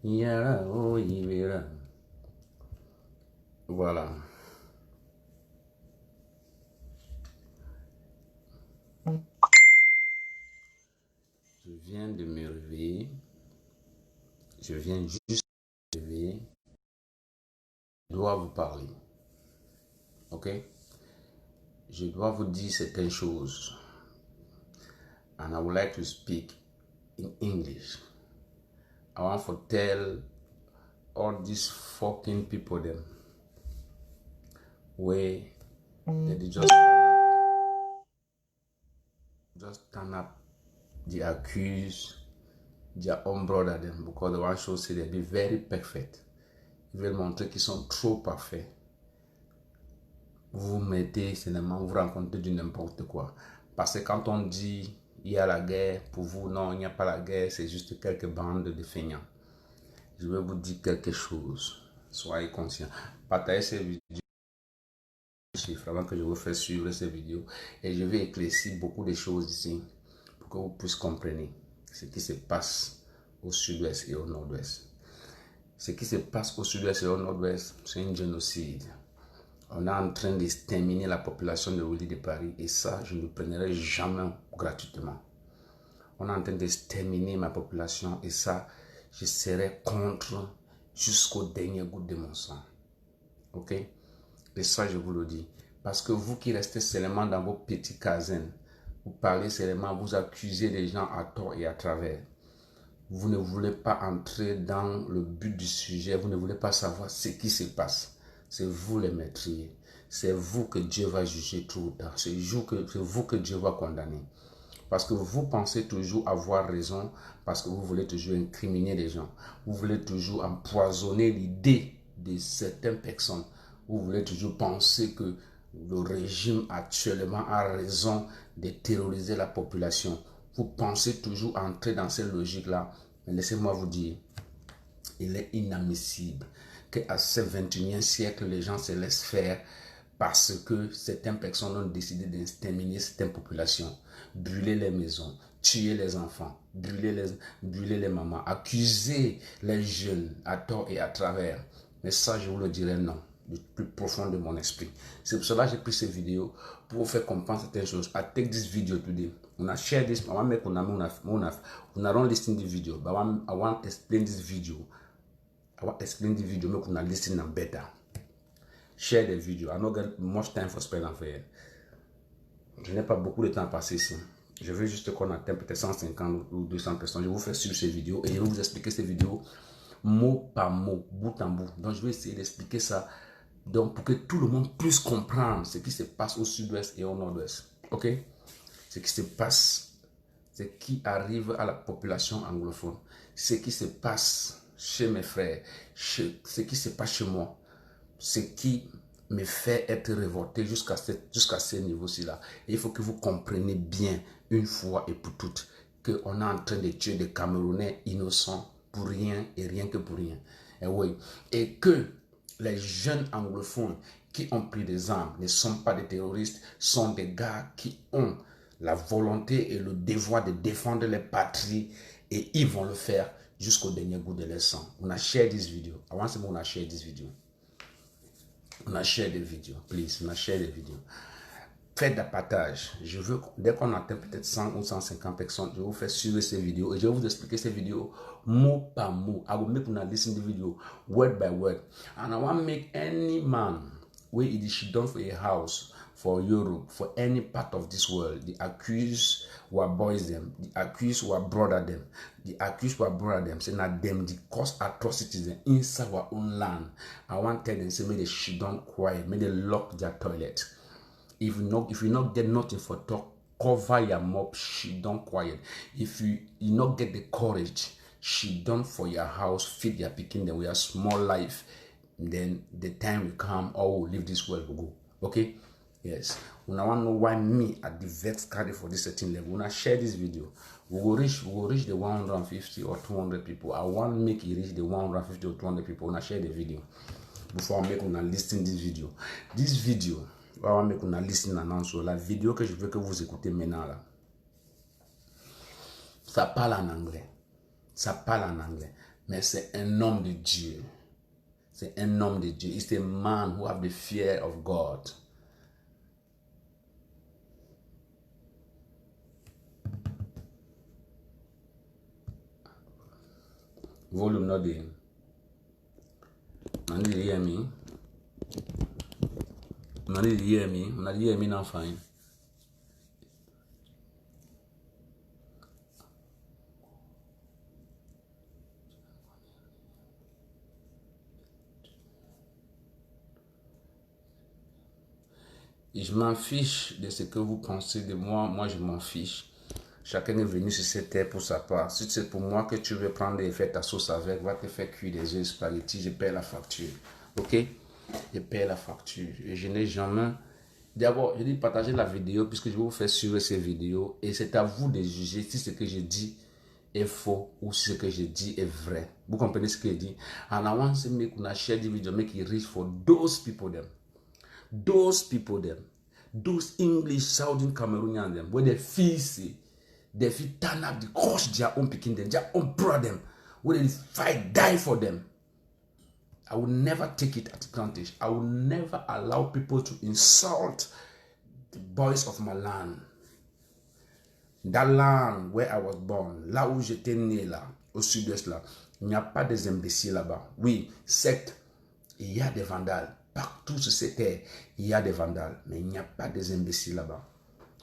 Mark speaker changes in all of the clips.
Speaker 1: Yara, oh, Yvera. Voilà. Je viens de me réveiller. Je viens juste de me réveiller. Je dois vous parler. Ok? Je dois vous dire certaines choses. And I would like to speak in English. I want to tell all these fucking people them where they just turn up, they accuse their own brother them because they want to say they be very perfect. Ils veulent montrer qu'ils sont trop parfaits. Vous mettez seulement, vous racontez du n'importe quoi. Parce que quand on dit il y a la guerre, pour vous, non, il n'y a pas la guerre, c'est juste quelques bandes de feignants. Je vais vous dire quelque chose. Soyez conscients. Partagez ces vidéos avant que je vous fasse suivre ces vidéos. Et je vais éclaircir beaucoup de choses ici pour que vous puissiez comprendre ce qui se passe au sud-ouest et au nord-ouest. Ce qui se passe au sud-ouest et au nord-ouest, c'est un génocide. On est en train d'exterminer la population de l'île de Paris et ça, je ne le prendrai jamais gratuitement. On est en train d'exterminer ma population et ça, je serai contre jusqu'au dernier goutte de mon sang. Ok? Et ça, je vous le dis. Parce que vous qui restez seulement dans vos petits casins, vous parlez seulement, vous accusez les gens à tort et à travers. Vous ne voulez pas entrer dans le but du sujet, vous ne voulez pas savoir ce qui se passe. C'est vous les meurtriers. C'est vous que Dieu va juger tout ou tard. C'est vous que Dieu va condamner. Parce que vous pensez toujours avoir raison, parce que vous voulez toujours incriminer les gens. Vous voulez toujours empoisonner l'idée de certaines personnes. Vous voulez toujours penser que le régime actuellement a raison de terroriser la population. Vous pensez toujours entrer dans cette logique-là. Mais laissez-moi vous dire, il est inadmissible qu'à ce 21e siècle, les gens se laissent faire parce que certaines personnes ont décidé d'exterminer certaines populations, brûler les maisons, tuer les enfants, brûler les mamans, accuser les jeunes à tort et à travers. Mais ça, je vous le dirai non, du plus profond de mon esprit. C'est pour cela que j'ai pris cette vidéo pour vous faire comprendre certaines choses. I take this video today. When I share this, I want to make una don't listen to the video, but I want to explain this video. I want to explain the video, make una listen better. Share the video. I don't get much time for spending on here. Je n'ai pas beaucoup de temps à passer ici. Je veux juste qu'on atteigne peut-être 150 ou 200 personnes. Je vais vous faire suivre ces vidéos et je vais vous expliquer ces vidéos mot par mot, bout en bout. Donc, je vais essayer d'expliquer ça donc, pour que tout le monde puisse comprendre ce qui se passe au sud-ouest et au nord-ouest. Ok? Ce qui se passe, ce qui arrive à la population anglophone. Ce qui se passe chez mes frères. Ce qui se passe chez moi. Ce qui me fait être révolté jusqu'à ce niveau-ci là. Et il faut que vous compreniez bien, une fois et pour toutes, qu'on est en train de tuer des Camerounais innocents pour rien et rien que pour rien. Et oui. Et que les jeunes anglophones qui ont pris des armes ne sont pas des terroristes, sont des gars qui ont la volonté et le devoir de défendre les patries et ils vont le faire jusqu'au dernier goût de leur sang. On a share this video. Avant c'est bon, on a share this video. On a share des vidéos, please. On a share des vidéos. Faites des partages. Je veux, dès qu'on atteint peut-être 100 ou 150 personnes, je vais vous faire suivre ces vidéos et je vais vous expliquer ces vidéos mot par mot. I will make una listen to the video word by word. And I want to make any man where it is done for a house, for Europe, for any part of this world, the accused were boys them, the accused were brother them, the accused were brother them, say not them, the cause atrocities inside our own land. I want to tell them, say, may they shit down quiet, may they lock their toilet. If you not get nothing for talk, cover your mouth, shit down quiet. If you not get the courage, shit down for your house, feed your picking, then we have small life. Then the time will come, all will leave this world will go. Okay? Yes. When I want to know why me at the vex carry for this certain level, when I share this video, we will reach the 150 or 200 people. I want to make it reach the 150 or 200 people when I share the video. Before I make una listen this video. This video, I want to make una listen and answer. La vidéo que je veux que vous écoutez maintenant là. Ça parle en anglais. Ça parle en anglais. Mais c'est un homme de Dieu. C'est un homme de Dieu. It's a man who have the fear of God. Volume not there. And did you hear me? And did you hear me? And did you hear me now fine? Et je m'en fiche de ce que vous pensez de moi. Moi, je m'en fiche. Chacun est venu sur cette terre pour sa part. Si c'est pour moi que tu veux prendre et faire ta sauce avec, va te faire cuire des œufs spaghetti, je paie la facture. Ok? Je paie la facture. Et je n'ai jamais... D'abord, je dis partager la vidéo puisque je vais vous faire suivre ces vidéos. Et c'est à vous de juger si ce que je dis est faux ou si ce que je dis est vrai. Vous comprenez ce que je dis? And I want to make una share the video, make it reach for those people them. Those people them. Those English Southern Cameroonians them. Where they feel see. They feel turn up the crush their own picking them, their own brother them, where they fight, die for them. I will never take it advantage. I will never allow people to insult the boys of my land. That land where I was born, là où j'étais né là, au sud-ouest là, il n'y a pas des imbéciles là-bas. Oui, certes, il y a des vandales. Partout sur cette terre, il y a des vandales, mais il n'y a pas des imbéciles là-bas.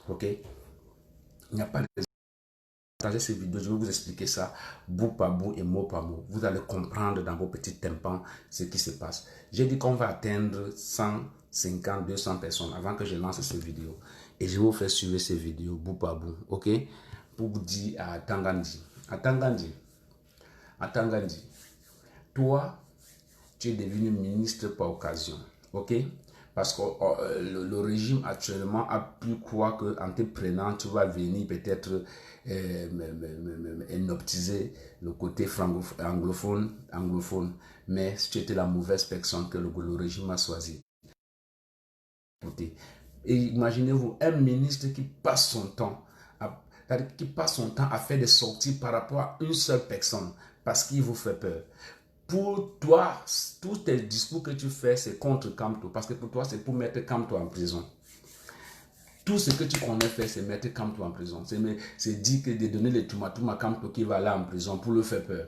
Speaker 1: Ok? Il n'y a pas de Partagez ces vidéos, je vais vous expliquer ça bout par bout et mot par mot. Vous allez comprendre dans vos petits tympans ce qui se passe. J'ai dit qu'on va atteindre 150, 200 personnes avant que je lance ces vidéos. Et je vais vous faire suivre ces vidéos bout par bout, ok? Pour vous dire à Tangandi, toi, tu es devenu ministre par occasion, ok? Parce que le régime actuellement a pu croire qu'en te prenant, tu vas venir peut-être inoptiser le côté anglophone. Mais tu étais la mauvaise personne que le régime a choisi. Et imaginez-vous, un ministre qui passe son temps à faire des sorties par rapport à une seule personne parce qu'il vous fait peur. Pour toi, tous tes discours que tu fais, c'est contre Kamto. Parce que pour toi, c'est pour mettre Kamto en prison. Tout ce que tu connais faire, c'est mettre Kamto en prison. C'est dire que de donner les tomates à Kamto qui va aller en prison pour le faire peur.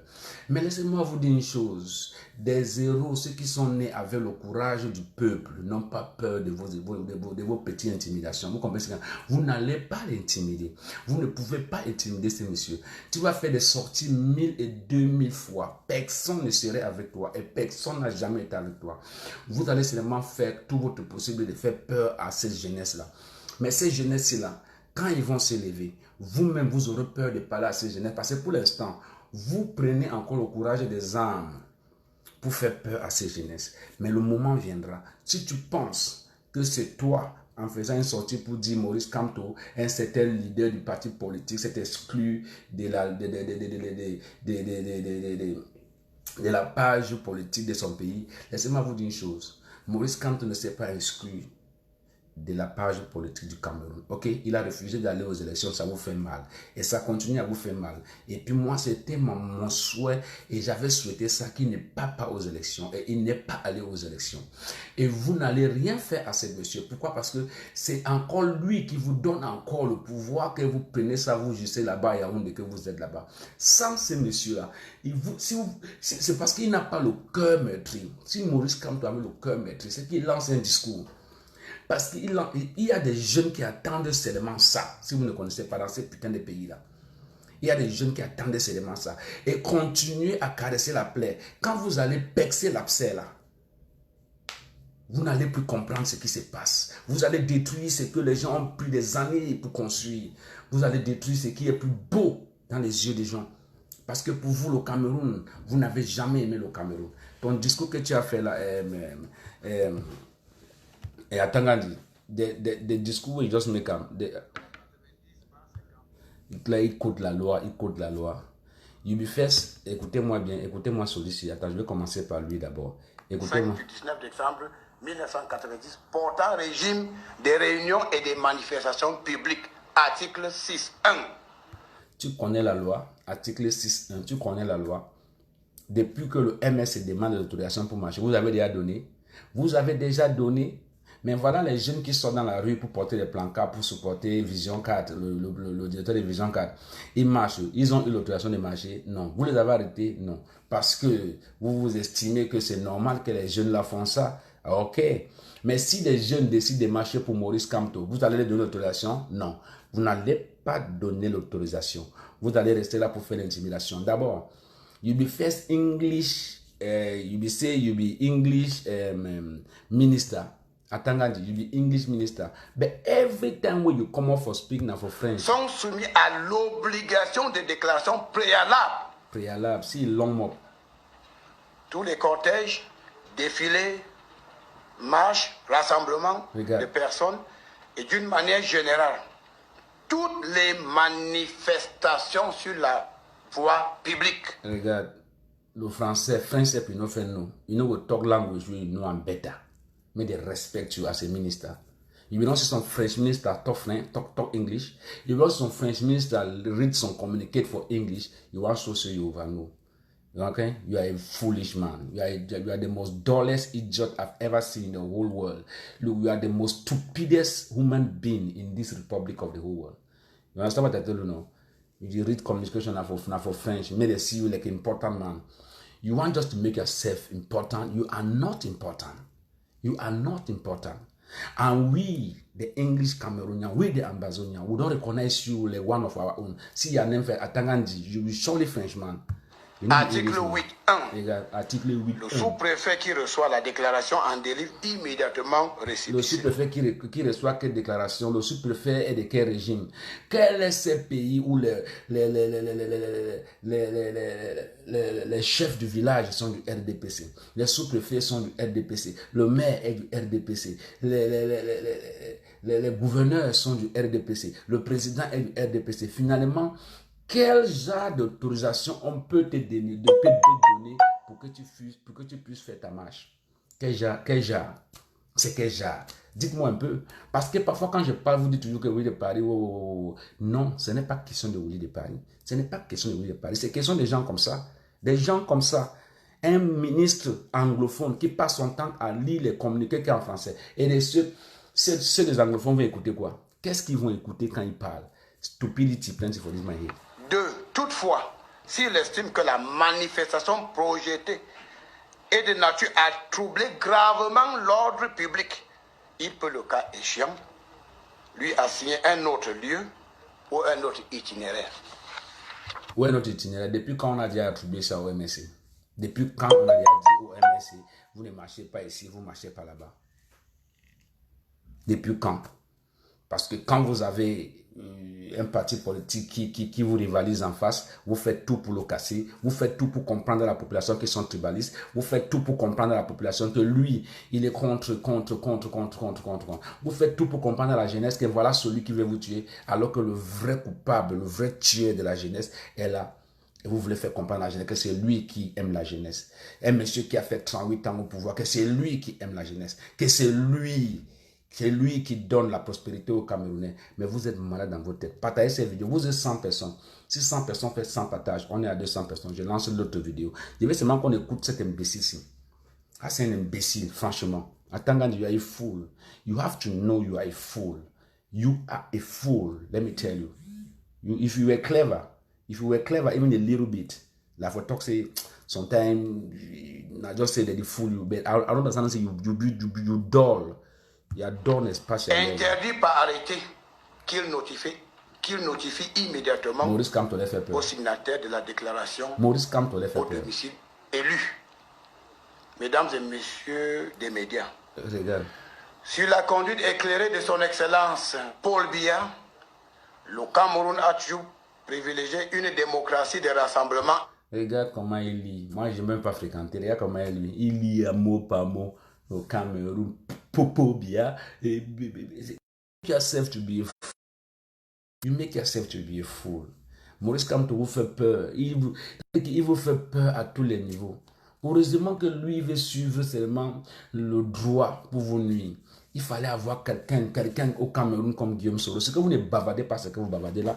Speaker 1: Mais laissez-moi vous dire une chose. Des héros, ceux qui sont nés avec le courage du peuple, n'ont pas peur de vos petites intimidations. Vous comprenez? Vous n'allez pas l'intimider. Vous ne pouvez pas intimider ces messieurs. Tu vas faire des sorties 1000 et 2000 fois. Personne ne serait avec toi et personne n'a jamais été avec toi. Vous allez seulement faire tout votre possible de faire peur à cette jeunesse-là. Mais ces jeunesses-là, quand ils vont s'élever, vous-même, vous aurez peur de parler à ces jeunesses. Parce que pour l'instant, vous prenez encore le courage des armes pour faire peur à ces jeunesses. Mais le moment viendra. Si tu penses que c'est toi, en faisant une sortie pour dire Maurice Kamto, un certain leader du parti politique, s'est exclu de la page politique de son pays, laissez-moi vous dire une chose. Maurice Kamto ne s'est pas exclu de la page politique du Cameroun. Ok, il a refusé d'aller aux élections, ça vous fait mal. Et ça continue à vous faire mal. Et puis moi, c'était mon souhait et j'avais souhaité ça, qu'il n'ait pas aux élections. Et il n'est pas allé aux élections. Et vous n'allez rien faire à ce monsieur. Pourquoi? Parce que c'est encore lui qui vous donne encore le pouvoir, que vous prenez ça, vous justez là-bas à Yaoundé, que vous êtes là-bas. Sans ce monsieur-là, c'est parce qu'il n'a pas le cœur maîtrisé. Si Maurice Kamto avait le cœur maîtrisé, c'est qu'il lance un discours. Parce qu'il y a des jeunes qui attendent seulement ça. Si vous ne connaissez pas dans ces putains de pays-là. Il y a des jeunes qui attendent seulement ça. Et continuez à caresser la plaie. Quand vous allez percer l'abcès là, vous n'allez plus comprendre ce qui se passe. Vous allez détruire ce que les gens ont pris des années pour construire. Vous allez détruire ce qui est plus beau dans les yeux des gens. Parce que pour vous, le Cameroun, vous n'avez jamais aimé le Cameroun. Ton discours que tu as fait là, et à Tangandi, des discours, ils just make up. Là, il code la loi, Ubifest, écoutez-moi bien, écoutez-moi celui-ci. Attends, je vais commencer par lui d'abord. Écoutez-moi.
Speaker 2: Du 19 décembre 1990, portant régime des réunions et des manifestations publiques. Article 6.1.
Speaker 1: Tu connais la loi, article 6.1, tu connais la loi. depuis que le MS demande l'autorisation pour marcher, vous avez déjà donné. Vous avez déjà donné. Mais voilà les jeunes qui sont dans la rue pour porter des plancards, pour supporter Vision 4, le directeur de Vision 4. Ils marchent. Ils ont eu l'autorisation de marcher? Non. Vous les avez arrêtés? Non. Parce que vous estimez que c'est normal que les jeunes là font ça? Ok. Mais si les jeunes décident de marcher pour Maurice Kamto, vous allez leur donner l'autorisation? Non. Vous n'allez pas donner l'autorisation. Vous allez rester là pour faire l'intimidation. D'abord, you be first English, you be English minister. Atangandi, you be English minister. But every time when you come off for speaking now for French,
Speaker 2: sont soumis à l'obligation de déclaration préalable.
Speaker 1: Préalable, si long mot.
Speaker 2: Tous les cortèges, défilés, marches, rassemblements de personnes et d'une manière générale, toutes les manifestations sur la voie publique.
Speaker 1: Regarde, le français puis nous fait nous. You know we talk language, we know I'm better. Mais they respect you as a minister. You will not see some French minister talk English. You will not see some French minister read some communicate for English. You also say you over know. Okay? You are a foolish man. You are the most dullest idiot I've ever seen in the whole world. Look, you are the most stupidest human being in this republic of the whole world. You understand what I tell you now? If you read communication for French, may they see you like an important man. You want just to make yourself important. You are not important. You are not important. And we, the English Cameroonian, we the Ambazonian, we don't recognize you like one of our own. See your name for Atangandi, you will surely Frenchman.
Speaker 2: Article 8.1.
Speaker 1: Article 8.
Speaker 2: Le sous-préfet qui reçoit la déclaration en délivre immédiatement récépissé.
Speaker 1: Le sous-préfet qui reçoit quelle déclaration? Le sous-préfet est de quel régime? Quel est ce pays où les chefs du village sont du RDPC? Les sous-préfets sont du RDPC. Le maire est du RDPC. Les gouverneurs sont du RDPC. Le président est du RDPC. Finalement, quel genre d'autorisation on peut te donner pour que tu puisses faire ta marche? Quel genre? C'est quel genre? Dites-moi un peu. Parce que parfois quand je parle, vous dites toujours que oui de Paris. Non, ce n'est pas question de oui de Paris. Ce n'est pas question de oui de Paris. C'est question de gens comme ça. Des gens comme ça. Un ministre anglophone qui passe son temps à lire les communiqués en français. Et ceux des anglophones vont écouter quoi? Qu'est-ce qu'ils vont écouter quand ils parlent? Stupidity, plenty for this man here.
Speaker 2: 2. Toutefois, s'il estime que la manifestation projetée est de nature à troubler gravement l'ordre public, il peut, le cas échéant, lui assigner un autre lieu ou un autre itinéraire.
Speaker 1: Ou un autre itinéraire. Depuis quand on a déjà attribué ça au MSC? Depuis quand on a déjà dit au MSC, vous ne marchez pas ici, vous marchez pas là-bas? Depuis quand? Parce que quand vous avez un parti politique qui vous rivalise en face, vous faites tout pour le casser, vous faites tout pour comprendre à la population qui sont tribalistes, vous faites tout pour comprendre à la population que lui, il est contre. Vous faites tout pour comprendre à la jeunesse que voilà celui qui veut vous tuer, alors que le vrai coupable, le vrai tueur de la jeunesse est là. Et vous voulez faire comprendre à la jeunesse que c'est lui qui aime la jeunesse. Un monsieur qui a fait 38 ans au pouvoir, que c'est lui qui aime la jeunesse, que c'est lui qui donne la prospérité aux Camerounais. Mais vous êtes malade dans votre tête. Partagez ces vidéos. Vous êtes 100 personnes. Si 100 personnes fait 100 partages, on est à 200 personnes. Je lance l'autre vidéo. Je veux seulement qu'on écoute cet imbécile-ci. Ah, c'est un imbécile, franchement. Atangandi, you are a fool. You have to know you are a fool. You are a fool. Let me tell you. If you were clever, even a little bit, like for talk say, sometimes I just say that they fool you, but I don't understand. Say you dull. Il y a donné espace.
Speaker 2: Interdit par arrêté qu'il notifie immédiatement au signataire de la déclaration au domicile élu. Mesdames et messieurs des médias,
Speaker 1: regarde.
Speaker 2: Sur la conduite éclairée de son excellence Paul Biya, le Cameroun a toujours privilégié une démocratie de rassemblement.
Speaker 1: Regarde comment il lit. Moi, je n'ai même pas fréquenté. Regarde comment il lit. Il lit à mot par mot. Au Cameroun, Popo Biya. You make yourself to be a fool. You make yourself to be a fool. Maurice Kamto vous fait peur. Il vous fait peur à tous les niveaux. Heureusement que lui veut suivre seulement le droit pour vous nuire. Il fallait avoir quelqu'un au Cameroun comme Guillaume Soro. Ce que vous ne bavardez pas, ce que vous bavardez là.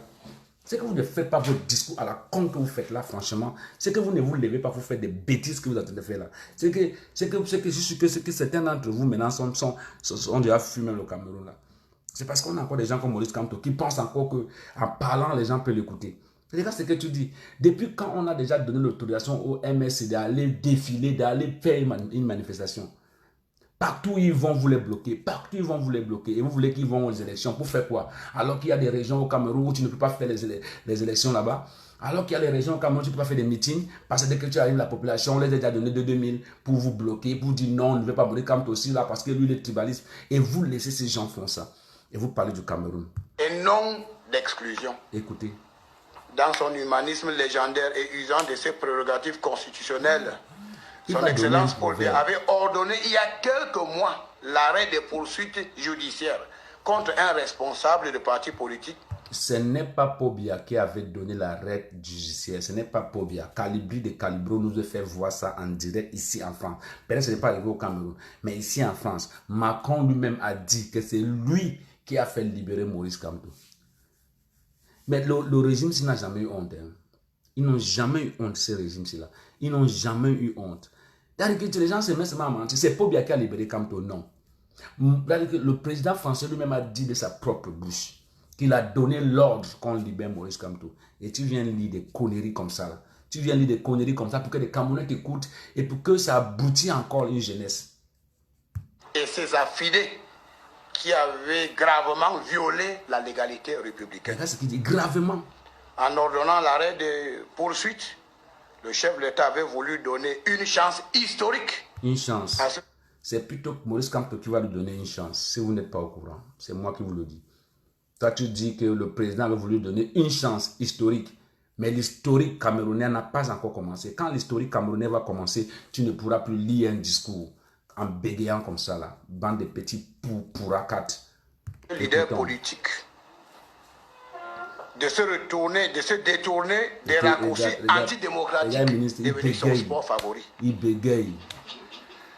Speaker 1: C'est que vous ne faites pas votre discours à la con que vous faites là, franchement. C'est que vous ne vous levez pas pour faire des bêtises que vous êtes en train de faire là. C'est que je suis sûr que certains d'entre vous maintenant sont déjà fumés le Cameroun là. C'est parce qu'on a encore des gens comme Maurice Kamto qui pensent encore qu'en parlant, les gens peuvent l'écouter. Regarde ce que tu dis. Depuis quand on a déjà donné l'autorisation au MSC d'aller défiler, d'aller faire une manifestation? Partout ils vont vous les bloquer. Partout ils vont vous les bloquer. Et vous voulez qu'ils vont aux élections. Pour faire quoi? Alors qu'il y a des régions au Cameroun où tu ne peux pas faire les élections là-bas. Alors qu'il y a des régions au Cameroun où tu ne peux pas faire des meetings. Parce que dès que tu arrives, la population, on les a déjà donné de 2000 pour vous bloquer, pour dire non, on ne veut pas bloquer Kamto aussi là parce que lui, il est tribaliste. Et vous laissez ces gens faire ça. Et vous parlez du Cameroun.
Speaker 2: Et non d'exclusion.
Speaker 1: Écoutez.
Speaker 2: Dans son humanisme légendaire et usant de ses prérogatives constitutionnelles, son Excellence Paul Biya avait ordonné il y a quelques mois l'arrêt des poursuites judiciaires contre un responsable de parti politique.
Speaker 1: Ce n'est pas Paul Biya qui avait donné l'arrêt judiciaire. Ce n'est pas Paul Biya. Calibri de Calibro nous a fait voir ça en direct ici en France. Peut-être que ce n'est pas arrivé au Cameroun, mais ici en France, Macron lui-même a dit que c'est lui qui a fait libérer Maurice Kamto. Mais le régime n'a jamais eu honte. Hein. Ils n'ont jamais eu honte, ce régime-là. Ils n'ont jamais eu honte. Les gens se mettent à mentir. C'est Paul Biya qui a libéré Kamto, non. Le président français lui-même a dit de sa propre bouche qu'il a donné l'ordre qu'on libère Maurice Kamto. Et tu viens lire des conneries comme ça. Là. Tu viens lire des conneries comme ça pour que les Camerounais t'écoutent et pour que ça aboutit encore une jeunesse.
Speaker 2: Et ses affidés qui avaient gravement violé la légalité républicaine.
Speaker 1: Regarde ce qu'il dit, gravement.
Speaker 2: En ordonnant l'arrêt des poursuites, le chef de l'État avait voulu donner une chance historique.
Speaker 1: Une chance. C'est plutôt Maurice Kamto qui va lui donner une chance, si vous n'êtes pas au courant. C'est moi qui vous le dis. Toi, tu dis que le président avait voulu donner une chance historique. Mais l'historique camerounais n'a pas encore commencé. Quand l'historique camerounais va commencer, tu ne pourras plus lire un discours en bégayant comme ça, là. Bande de petits pourracates.
Speaker 2: Leader politique de se retourner, de se détourner des raccourcis antidémocratiques devenus son sport favori.
Speaker 1: Il bégaye.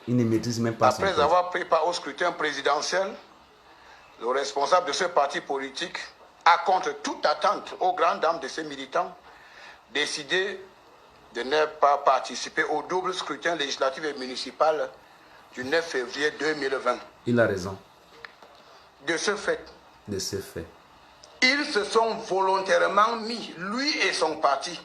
Speaker 1: Il ne maîtrise même pas.
Speaker 2: Après avoir pris part au scrutin présidentiel, le responsable de ce parti politique a, contre toute attente aux grandes dames de ses militants, décidé de ne pas participer au double scrutin législatif et municipal du 9 février 2020.
Speaker 1: Il a raison.
Speaker 2: De ce fait,
Speaker 1: ils
Speaker 2: se sont volontairement mis, lui et son parti,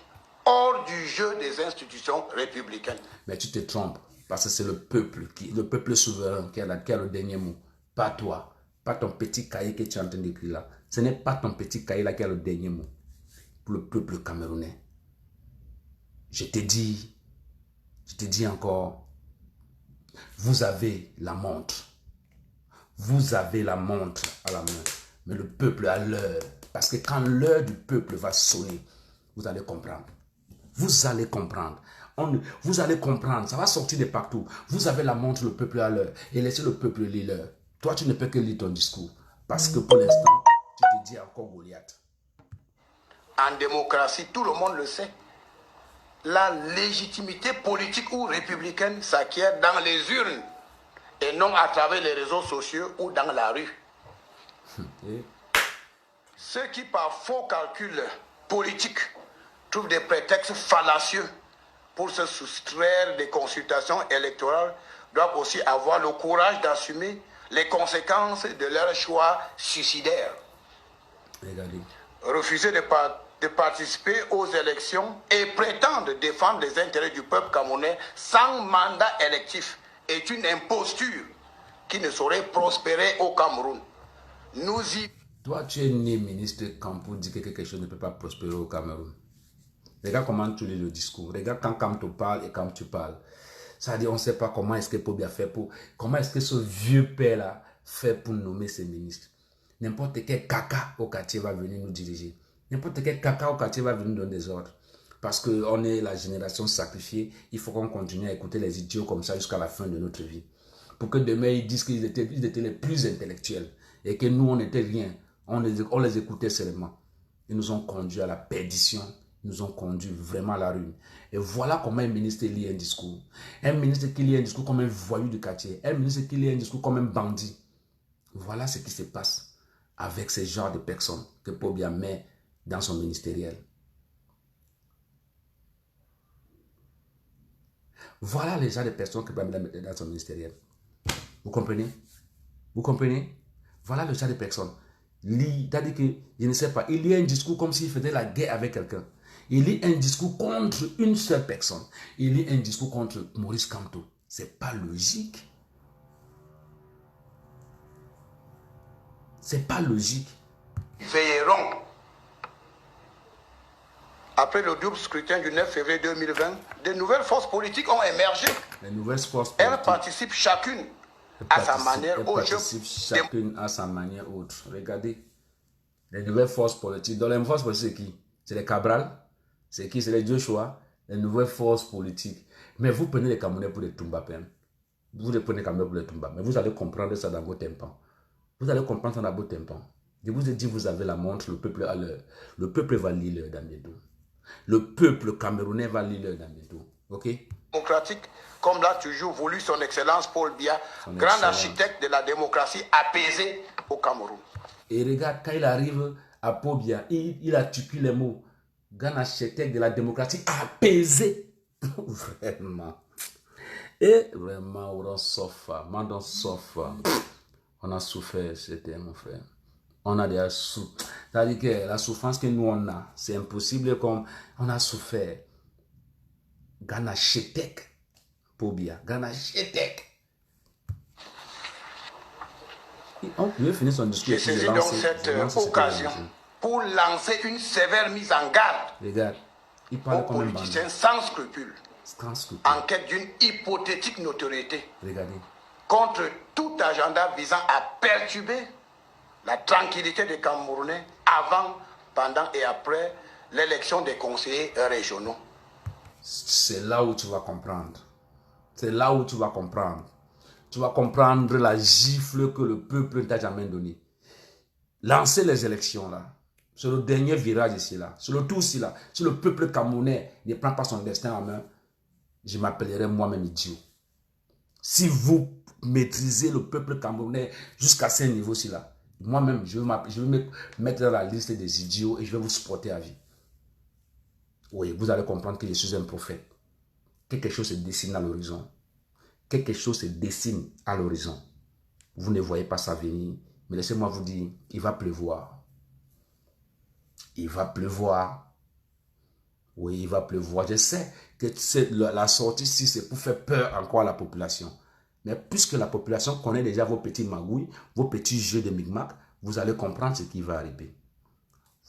Speaker 2: hors du jeu des institutions républicaines.
Speaker 1: Mais tu te trompes, parce que c'est le peuple souverain qui a le dernier mot, pas toi, pas ton petit cahier que tu es en train d'écrire là. Ce n'est pas ton petit cahier là qui a le dernier mot pour le peuple camerounais. Je te dis encore, vous avez la montre. Vous avez la montre à la main, mais le peuple a l'heure. Parce que quand l'heure du peuple va sonner, vous allez comprendre. Vous allez comprendre. Vous allez comprendre. Ça va sortir de partout. Vous avez la montre, le peuple a l'heure. Et laissez le peuple lire l'heure. Toi, tu ne peux que lire ton discours. Parce que pour l'instant, tu te dis encore Goliath.
Speaker 2: En démocratie, tout le monde le sait. La légitimité politique ou républicaine s'acquiert dans les urnes. Et non à travers les réseaux sociaux ou dans la rue. Ceux qui, par faux calculs politiques, trouvent des prétextes fallacieux pour se soustraire des consultations électorales doivent aussi avoir le courage d'assumer les conséquences de leur choix suicidaire.
Speaker 1: Regardez.
Speaker 2: Refuser de participer aux élections et prétendre défendre les intérêts du peuple camerounais sans mandat électif est une imposture qui ne saurait prospérer au Cameroun.
Speaker 1: Toi, tu es né ministre quand pour dire que quelque chose ne peut pas prospérer au Cameroun. Regarde comment tu lis le discours. Regarde quand Kamto parle et quand tu parles. Ça veut dire, on ne sait pas comment est-ce que Paul Biya fait pour... Comment est-ce que ce vieux père-là fait pour nommer ses ministres. N'importe quel caca au quartier va venir nous diriger. N'importe quel caca au quartier va venir nous donner des ordres. Parce qu'on est la génération sacrifiée, il faut qu'on continue à écouter les idiots comme ça jusqu'à la fin de notre vie. Pour que demain, ils disent qu'ils étaient les plus intellectuels. Et que nous, on n'était rien. On les écoutait seulement. Ils nous ont conduits à la perdition. Ils nous ont conduits vraiment à la ruine. Et voilà comment un ministre lit un discours. Un ministre qui lit un discours comme un voyou du quartier. Un ministre qui lit un discours comme un bandit. Voilà ce qui se passe avec ce genre de personnes que Paul Biya met dans son ministériel. Voilà les gens de personnes que Bamida mettait dans son ministériel. Vous comprenez? Vous comprenez? Voilà le genre de personnes. C'est-à-dire que, je ne sais pas, il lit un discours comme s'il faisait la guerre avec quelqu'un. Il lit un discours contre une seule personne. Il lit un discours contre Maurice Kamto. C'est pas logique. C'est pas logique.
Speaker 2: Veilleront. Après le double scrutin du 9 février 2020, de nouvelles forces politiques ont émergé.
Speaker 1: Les nouvelles forces politiques.
Speaker 2: Elles participent chacune à sa manière au jeu.
Speaker 1: Chacune à sa manière autre. Regardez. Les nouvelles forces politiques. Dans les forces politiques, c'est qui? C'est les Cabral. C'est qui? C'est les Joshua. Les nouvelles forces politiques. Mais vous prenez les Camerounais pour les Toumba. Vous les prenez les Camerounais pour les Toumba. Mais vous allez comprendre ça dans vos tympans. Vous allez comprendre ça dans vos tympans. Je vous ai dit, vous avez la montre, le peuple a l'heure. Le peuple va lire l'heure dans bientôt. Le peuple camerounais va lire l'heure dans bientôt. Ok?
Speaker 2: Démocratique, comme l'a toujours voulu son Excellence Paul Biya, grand architecte de la démocratie apaisée au Cameroun.
Speaker 1: Et regarde, quand il arrive à Paul Biya, il articule les mots. Grand architecte de la démocratie apaisée. Vraiment. Et vraiment, on souffre. On a souffert, c'était mon frère. On a déjà souffert. C'est-à-dire que la souffrance que nous on a, c'est impossible comme on a souffert. Gana Chetek, Pobia, Gana Chetek. On peut finir son discours.
Speaker 2: J'ai saisi donc cette occasion pour lancer une sévère mise en garde.
Speaker 1: Regarde, il parle
Speaker 2: aux politiciens sans scrupules. En quête d'une hypothétique notoriété.
Speaker 1: Regardez.
Speaker 2: Contre tout agenda visant à perturber la tranquillité des Camerounais avant, pendant et après l'élection des conseillers régionaux.
Speaker 1: C'est là où tu vas comprendre. C'est là où tu vas comprendre. Tu vas comprendre la gifle que le peuple ne t'a jamais donnée. Lancer les élections là. C'est le dernier virage ici là. C'est le tout ici là. Si le peuple camerounais ne prend pas son destin en main, je m'appellerai moi-même idiot. Si vous maîtrisez le peuple camerounais jusqu'à ce niveau-ci là, moi-même, je vais me mettre dans la liste des idiots et je vais vous supporter à vie. Oui, vous allez comprendre que je suis un prophète. Quelque chose se dessine à l'horizon. Quelque chose se dessine à l'horizon. Vous ne voyez pas ça venir, mais laissez-moi vous dire, il va pleuvoir. Il va pleuvoir. Oui, il va pleuvoir. Je sais que la sortie ici, c'est pour faire peur encore à la population. Mais puisque la population connaît déjà vos petits magouilles, vos petits jeux de micmac, vous allez comprendre ce qui va arriver.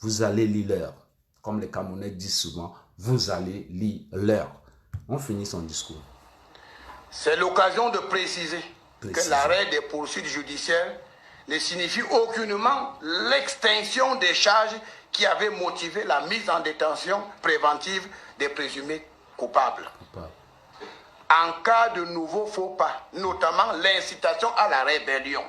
Speaker 1: Vous allez lire l'heure. Comme les Camerounais disent souvent, vous allez lire l'heure. On finit son discours.
Speaker 2: C'est l'occasion de préciser que l'arrêt des poursuites judiciaires ne signifie aucunement l'extinction des charges qui avaient motivé la mise en détention préventive des présumés coupables. En cas de nouveaux faux pas, notamment l'incitation à la rébellion,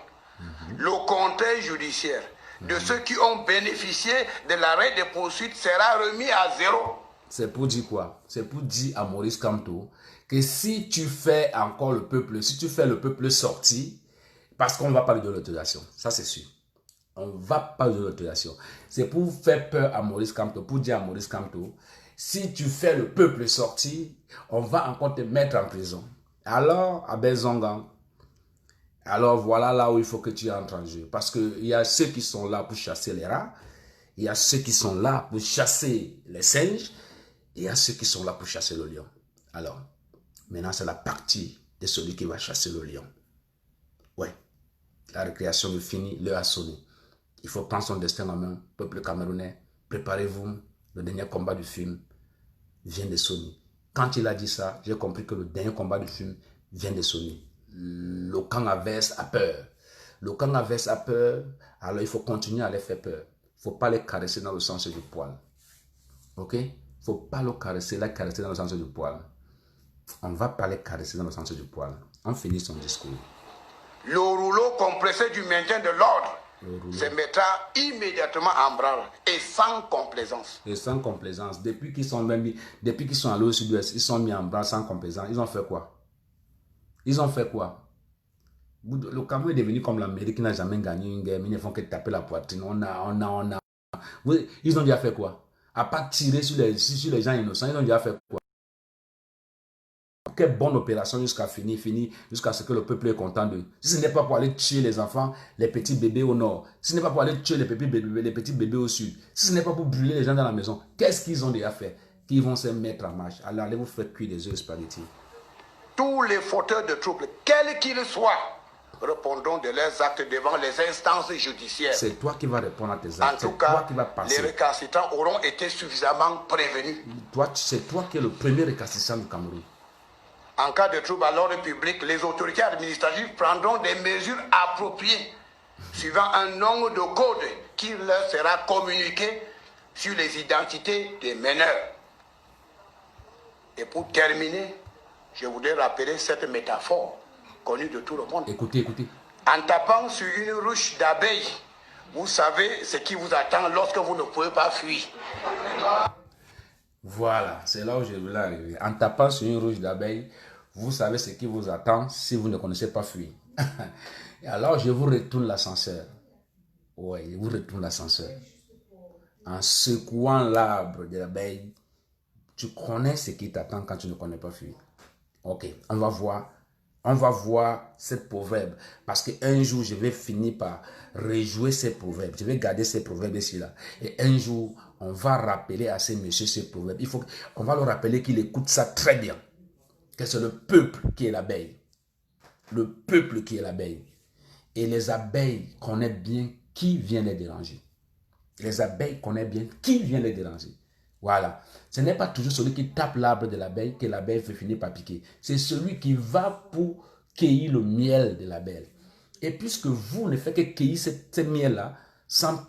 Speaker 2: le conseil judiciaire de ceux qui ont bénéficié de l'arrêt des poursuites sera remis à zéro.
Speaker 1: C'est pour dire quoi? C'est pour dire à Maurice Kamto que si tu fais encore le peuple, si tu fais le peuple sortir, parce qu'on ne va pas lui donner l'autorisation, ça c'est sûr. On ne va pas lui donner l'autorisation. C'est pour faire peur à Maurice Kamto, pour dire à Maurice Kamto, si tu fais le peuple sortir, on va encore te mettre en prison. Alors, à Bezongan, alors voilà là où il faut que tu entres en jeu. Parce qu'il y a ceux qui sont là pour chasser les rats, il y a ceux qui sont là pour chasser les singes, et il y a ceux qui sont là pour chasser le lion. Alors, maintenant c'est la partie de celui qui va chasser le lion. Ouais, la récréation est finie, l'heure a sonné. Il faut prendre son destin en main, peuple camerounais. Préparez-vous, le dernier combat du film vient de sonner. Quand il a dit ça, j'ai compris que le dernier combat du film vient de sonner. Le camp adverse a peur. Le camp adverse a peur, alors il faut continuer à les faire peur. Il ne faut pas les caresser dans le sens du poil. Ok? Il ne faut pas les caresser dans le sens du poil. On ne va pas les caresser dans le sens du poil. On finit son discours.
Speaker 2: Le rouleau compressé du maintien de l'ordre se mettra immédiatement en branle et sans complaisance.
Speaker 1: Et sans complaisance. Depuis qu'ils sont allés au sud-ouest, ils sont mis en branle sans complaisance. Ils ont fait quoi? Ils ont fait quoi? Le Cameroun est devenu comme l'Amérique qui n'a jamais gagné une guerre, mais ils ne font que taper la poitrine. On a. Ils ont déjà fait quoi? À part tirer sur les gens innocents, ils ont déjà fait quoi? Quelle bonne opération jusqu'à finir, jusqu'à ce que le peuple est content d'eux. Si ce n'est pas pour aller tuer les enfants, les petits bébés au nord, si ce n'est pas pour aller tuer les petits bébés au sud, si ce n'est pas pour brûler les gens dans la maison, qu'est-ce qu'ils ont déjà fait? Qu'ils vont se mettre en marche. Alors allez vous faire cuire des œufs spaghettis.
Speaker 2: Tous les fauteurs de troubles, quels qu'ils soient, répondront de leurs actes devant les instances judiciaires.
Speaker 1: C'est toi qui vas répondre à tes actes.
Speaker 2: En tout cas,
Speaker 1: toi qui vas passer.
Speaker 2: les récalcitrants auront été suffisamment prévenus.
Speaker 1: C'est toi qui es le premier récalcitrant du Cameroun.
Speaker 2: En cas de trouble à l'ordre public, les autorités administratives prendront des mesures appropriées, suivant un nombre de codes qui leur sera communiqué sur les identités des meneurs. Et pour terminer, je voudrais rappeler cette métaphore connue de tout le monde.
Speaker 1: Écoutez, écoutez.
Speaker 2: En tapant sur une ruche d'abeilles, vous savez ce qui vous attend lorsque vous ne pouvez pas fuir.
Speaker 1: Voilà, c'est là où je voulais arriver. En tapant sur une ruche d'abeilles, vous savez ce qui vous attend si vous ne connaissez pas fuir. Et alors, je vous retourne l'ascenseur. Oui, je vous retourne l'ascenseur. En secouant l'arbre de l'abeille, tu connais ce qui t'attend quand tu ne connais pas fuir. Ok, on va voir cette proverbe. Parce qu'un jour, je vais finir par rejouer ces proverbes. Je vais garder ces proverbes ici-là. Et un jour, on va rappeler à ces messieurs ces proverbes. On va leur rappeler qu'ils écoutent ça très bien. Que c'est le peuple qui est l'abeille. Le peuple qui est l'abeille. Et les abeilles connaissent bien qui vient les déranger. Les abeilles connaissent bien qui vient les déranger. Voilà. Ce n'est pas toujours celui qui tape l'arbre de l'abeille que l'abeille fait finir par piquer. C'est celui qui va pour cueillir le miel de l'abeille. Et puisque vous ne faites que cueillir ce miel-là, sans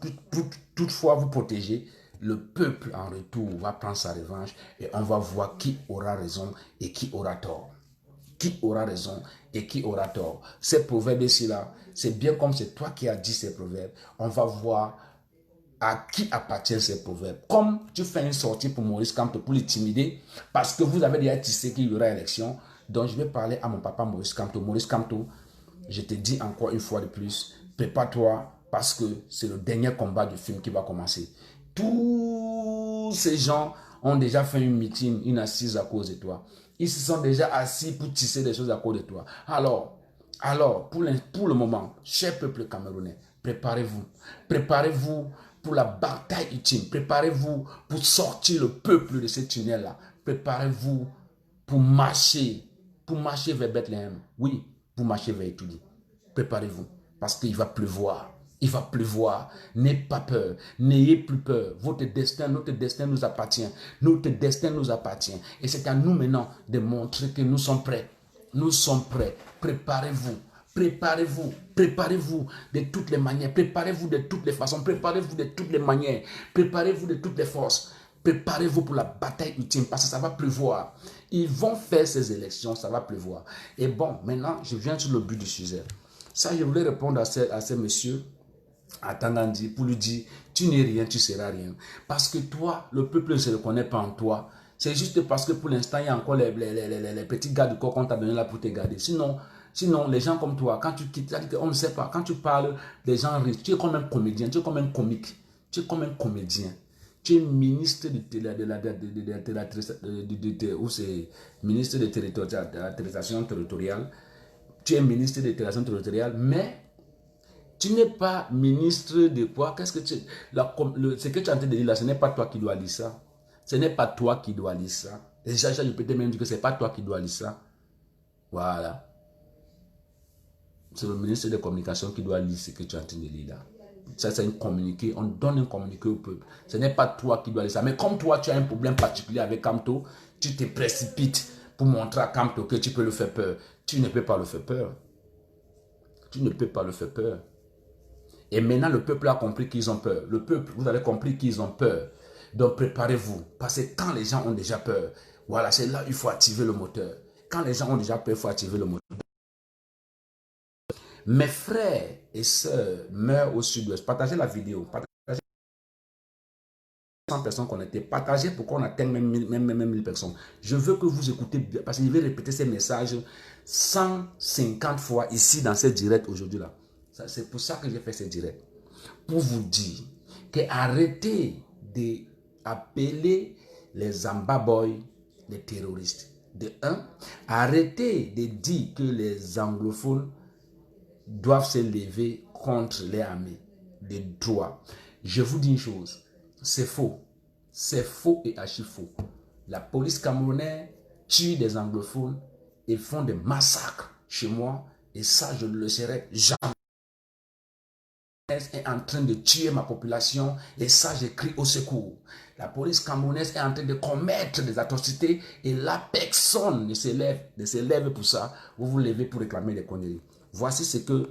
Speaker 1: toutefois vous protéger, le peuple en retour va prendre sa revanche et on va voir qui aura raison et qui aura tort. Qui aura raison et qui aura tort. Ces proverbes ici-là, c'est bien comme c'est toi qui as dit ces proverbes. On va voir à qui appartiennent ces proverbes. Comme tu fais une sortie pour Maurice Kamto pour l'intimider, parce que vous avez déjà tissé qu'il y aura élection, donc je vais parler à mon papa Maurice Kamto. Maurice Kamto, je te dis encore une fois de plus, prépare-toi parce que c'est le dernier combat du film qui va commencer. Tous ces gens ont déjà fait une meeting, une assise à cause de toi. Ils se sont déjà assis pour tisser des choses à cause de toi. Alors pour le moment, cher peuple camerounais, préparez-vous. Préparez-vous pour la bataille ultime. Préparez-vous pour sortir le peuple de ce tunnel-là. Préparez-vous pour marcher vers Bethléem. Oui, pour marcher vers Etoudi. Préparez-vous, parce qu'il va pleuvoir. Il va pleuvoir. N'ayez pas peur. N'ayez plus peur. Votre destin, notre destin nous appartient. Notre destin nous appartient. Et c'est à nous maintenant de montrer que nous sommes prêts. Nous sommes prêts. Préparez-vous. Préparez-vous. Préparez-vous de toutes les manières. Préparez-vous de toutes les façons. Préparez-vous de toutes les manières. Préparez-vous de toutes les forces. Préparez-vous pour la bataille ultime parce que ça va pleuvoir. Ils vont faire ces élections, ça va pleuvoir. Et bon, maintenant, je viens sur le but du sujet. Ça, je voulais répondre à ces messieurs, à Tangandi, pour lui dire, tu n'es rien, tu seras rien. Parce que toi, le peuple ne se reconnaît pas en toi. C'est juste parce que pour l'instant, il y a encore les petits gars du corps qu'on t'a donné là pour te garder. Sinon, les gens comme toi, quand tu quittes, on ne sait pas, quand tu parles des gens riches, tu es comme un comédien, tu es comme un comique, tu es comme un comédien. Tu es ministre de la télétisation territoriale. Tu es ministre de l'intégration territoriale, mais tu n'es pas ministre de quoi? Qu'est-ce que ce que tu es en train de dire là, ce n'est pas toi qui dois lire ça. Ce n'est pas toi qui dois lire ça. Déjà, je peux te même dire que ce n'est pas toi qui dois lire ça. Voilà. C'est le ministre des Communications qui doit lire ce que tu es en train de lire là. Ça, c'est un communiqué. On donne un communiqué au peuple. Ce n'est pas toi qui dois lire ça. Mais comme toi, tu as un problème particulier avec Kamto, tu te précipites pour montrer à Kamto que tu peux le faire peur. Tu ne peux pas le faire peur. Tu ne peux pas le faire peur. Et maintenant, le peuple a compris qu'ils ont peur. Le peuple, vous avez compris qu'ils ont peur. Donc, préparez-vous. Parce que quand les gens ont déjà peur, voilà, c'est là qu'il faut activer le moteur. Quand les gens ont déjà peur, il faut activer le moteur. Mes frères et sœurs meurent au sud-ouest. Partagez la vidéo. Partagez 100 personnes connectées. Partagez pour qu'on atteigne même 1000 personnes. Je veux que vous écoutez, parce que je vais répéter ces messages 150 fois ici dans ce direct aujourd'hui là. C'est pour ça que j'ai fait ce direct. Pour vous dire qu'arrêtez d'appeler les Zamba Boys les terroristes. De un, arrêtez de dire que les anglophones doivent se lever contre les armées. De droit. Je vous dis une chose, c'est faux. C'est faux et archi faux. La police camerounaise tue des anglophones et font des massacres chez moi. Et ça, je ne le laisserai jamais. Est en train de tuer ma population et ça, je crie au secours. La police camerounaise est en train de commettre des atrocités et là, personne ne se lève pour ça. Vous vous levez pour réclamer des conneries. Voici ce que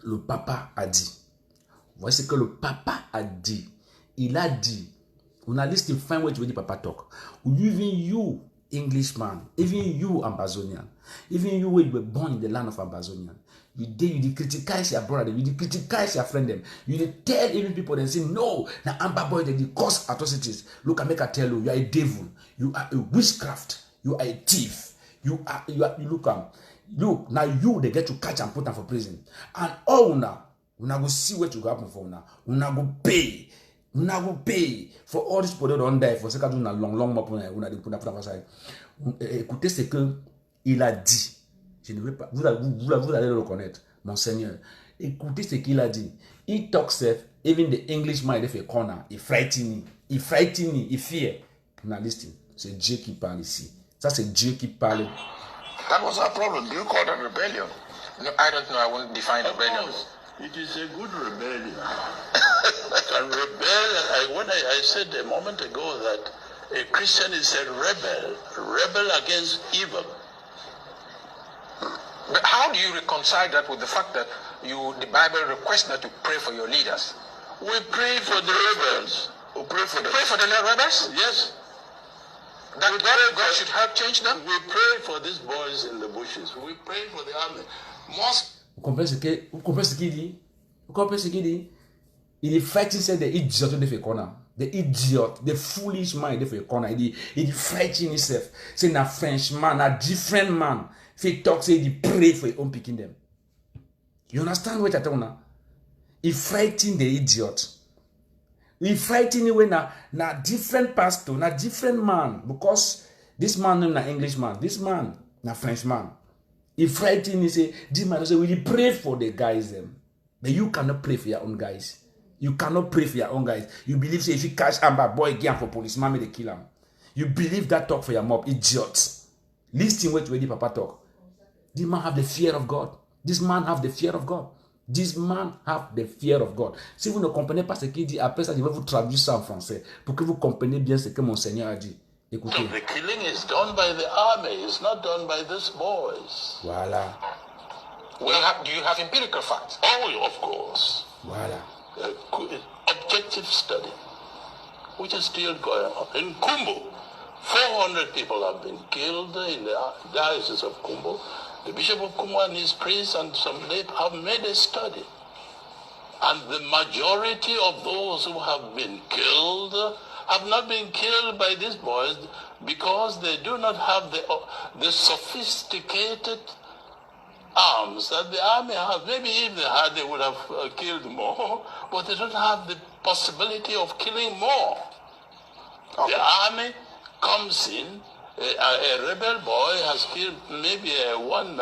Speaker 1: le papa a dit. Voici ce que le papa a dit. Il a dit, on a listé fin where you papa talk. Even you, Englishman, even you, Ambazonian, even you were born in the land of Ambazonian, you criticize your brother, you criticize your friend them, you tell even people and say, no, now Amba boy, they cause atrocities. Look, I make I tell you, you are a devil, you are a witchcraft, you are a thief, you look, now you, they get to catch and put them for prison. And all now, una go see what you go happen for now. Una go pay. Una go pay for all this people don't die for second una long map una de put aside. Écoutez ce que il a dit. Je ne vais pas vous allez le reconnaître, mon Seigneur. Écoutez ce qu'il a dit. He talks even the Englishman in the corner, he frighten me, he fear. Now listen, c'est Dieu qui parle ici. Ça c'est Dieu qui parle.
Speaker 2: That was our problem. Do you call that rebellion?
Speaker 3: No, I don't know. I wouldn't define rebellion.
Speaker 2: It is a good rebellion. I can rebel. When I said a moment ago that a Christian is a rebel against evil.
Speaker 3: But how do you reconcile that with the fact that the Bible requests that you pray for your leaders?
Speaker 2: We pray for the rebels. We pray for
Speaker 3: the rebels?
Speaker 2: Yes.
Speaker 3: That God should help change them?
Speaker 2: We pray for these boys in the bushes. We pray for the army.
Speaker 1: Vous comprenez ce qu'il dit? Vous comprenez ce qu'il dit? Il est fighting the idiot de fait corner. The idiot, the foolish man de fait corner. Il dit fighting himself. C'est un Frenchman, a different man. He talk, say he pray for his own picking them. You understand what I tell now? He fighting the idiot. He fighting when na different pastor, na different man. Because this man is na Englishman, this man na Frenchman. He fighting, he say, this man say, will you pray for the guys them? But you cannot pray for your own guys. You cannot pray for your own guys. You believe say if you catch Amber boy again for policeman, may they kill him. You believe that talk for your mob, idiots. Listen what you papa talk. This man have the fear of God. This man have the fear of God. This man have the fear of God. Si vous ne comprenez pas ce qu'il dit, après ça, je vais vous traduire ça en français pour que vous compreniez bien ce que mon Seigneur a dit. Écoutez.
Speaker 2: So the killing is done by the army. It's not done by these boys.
Speaker 1: Voilà.
Speaker 3: Do you have empirical facts?
Speaker 2: Oh, of course.
Speaker 1: Voilà.
Speaker 2: Objective study, which is still going on. In Kumbu, 400 people have been killed in the diocese of Kumbu. The Bishop of Kumbu and his priests and some lay have made a study. And the majority of those who have been killed have not been killed by these boys because they do not have the sophisticated arms that the army has. Maybe if they had, they would have killed more, but they don't have the possibility of killing more. Okay. The army comes in, a rebel boy has killed maybe one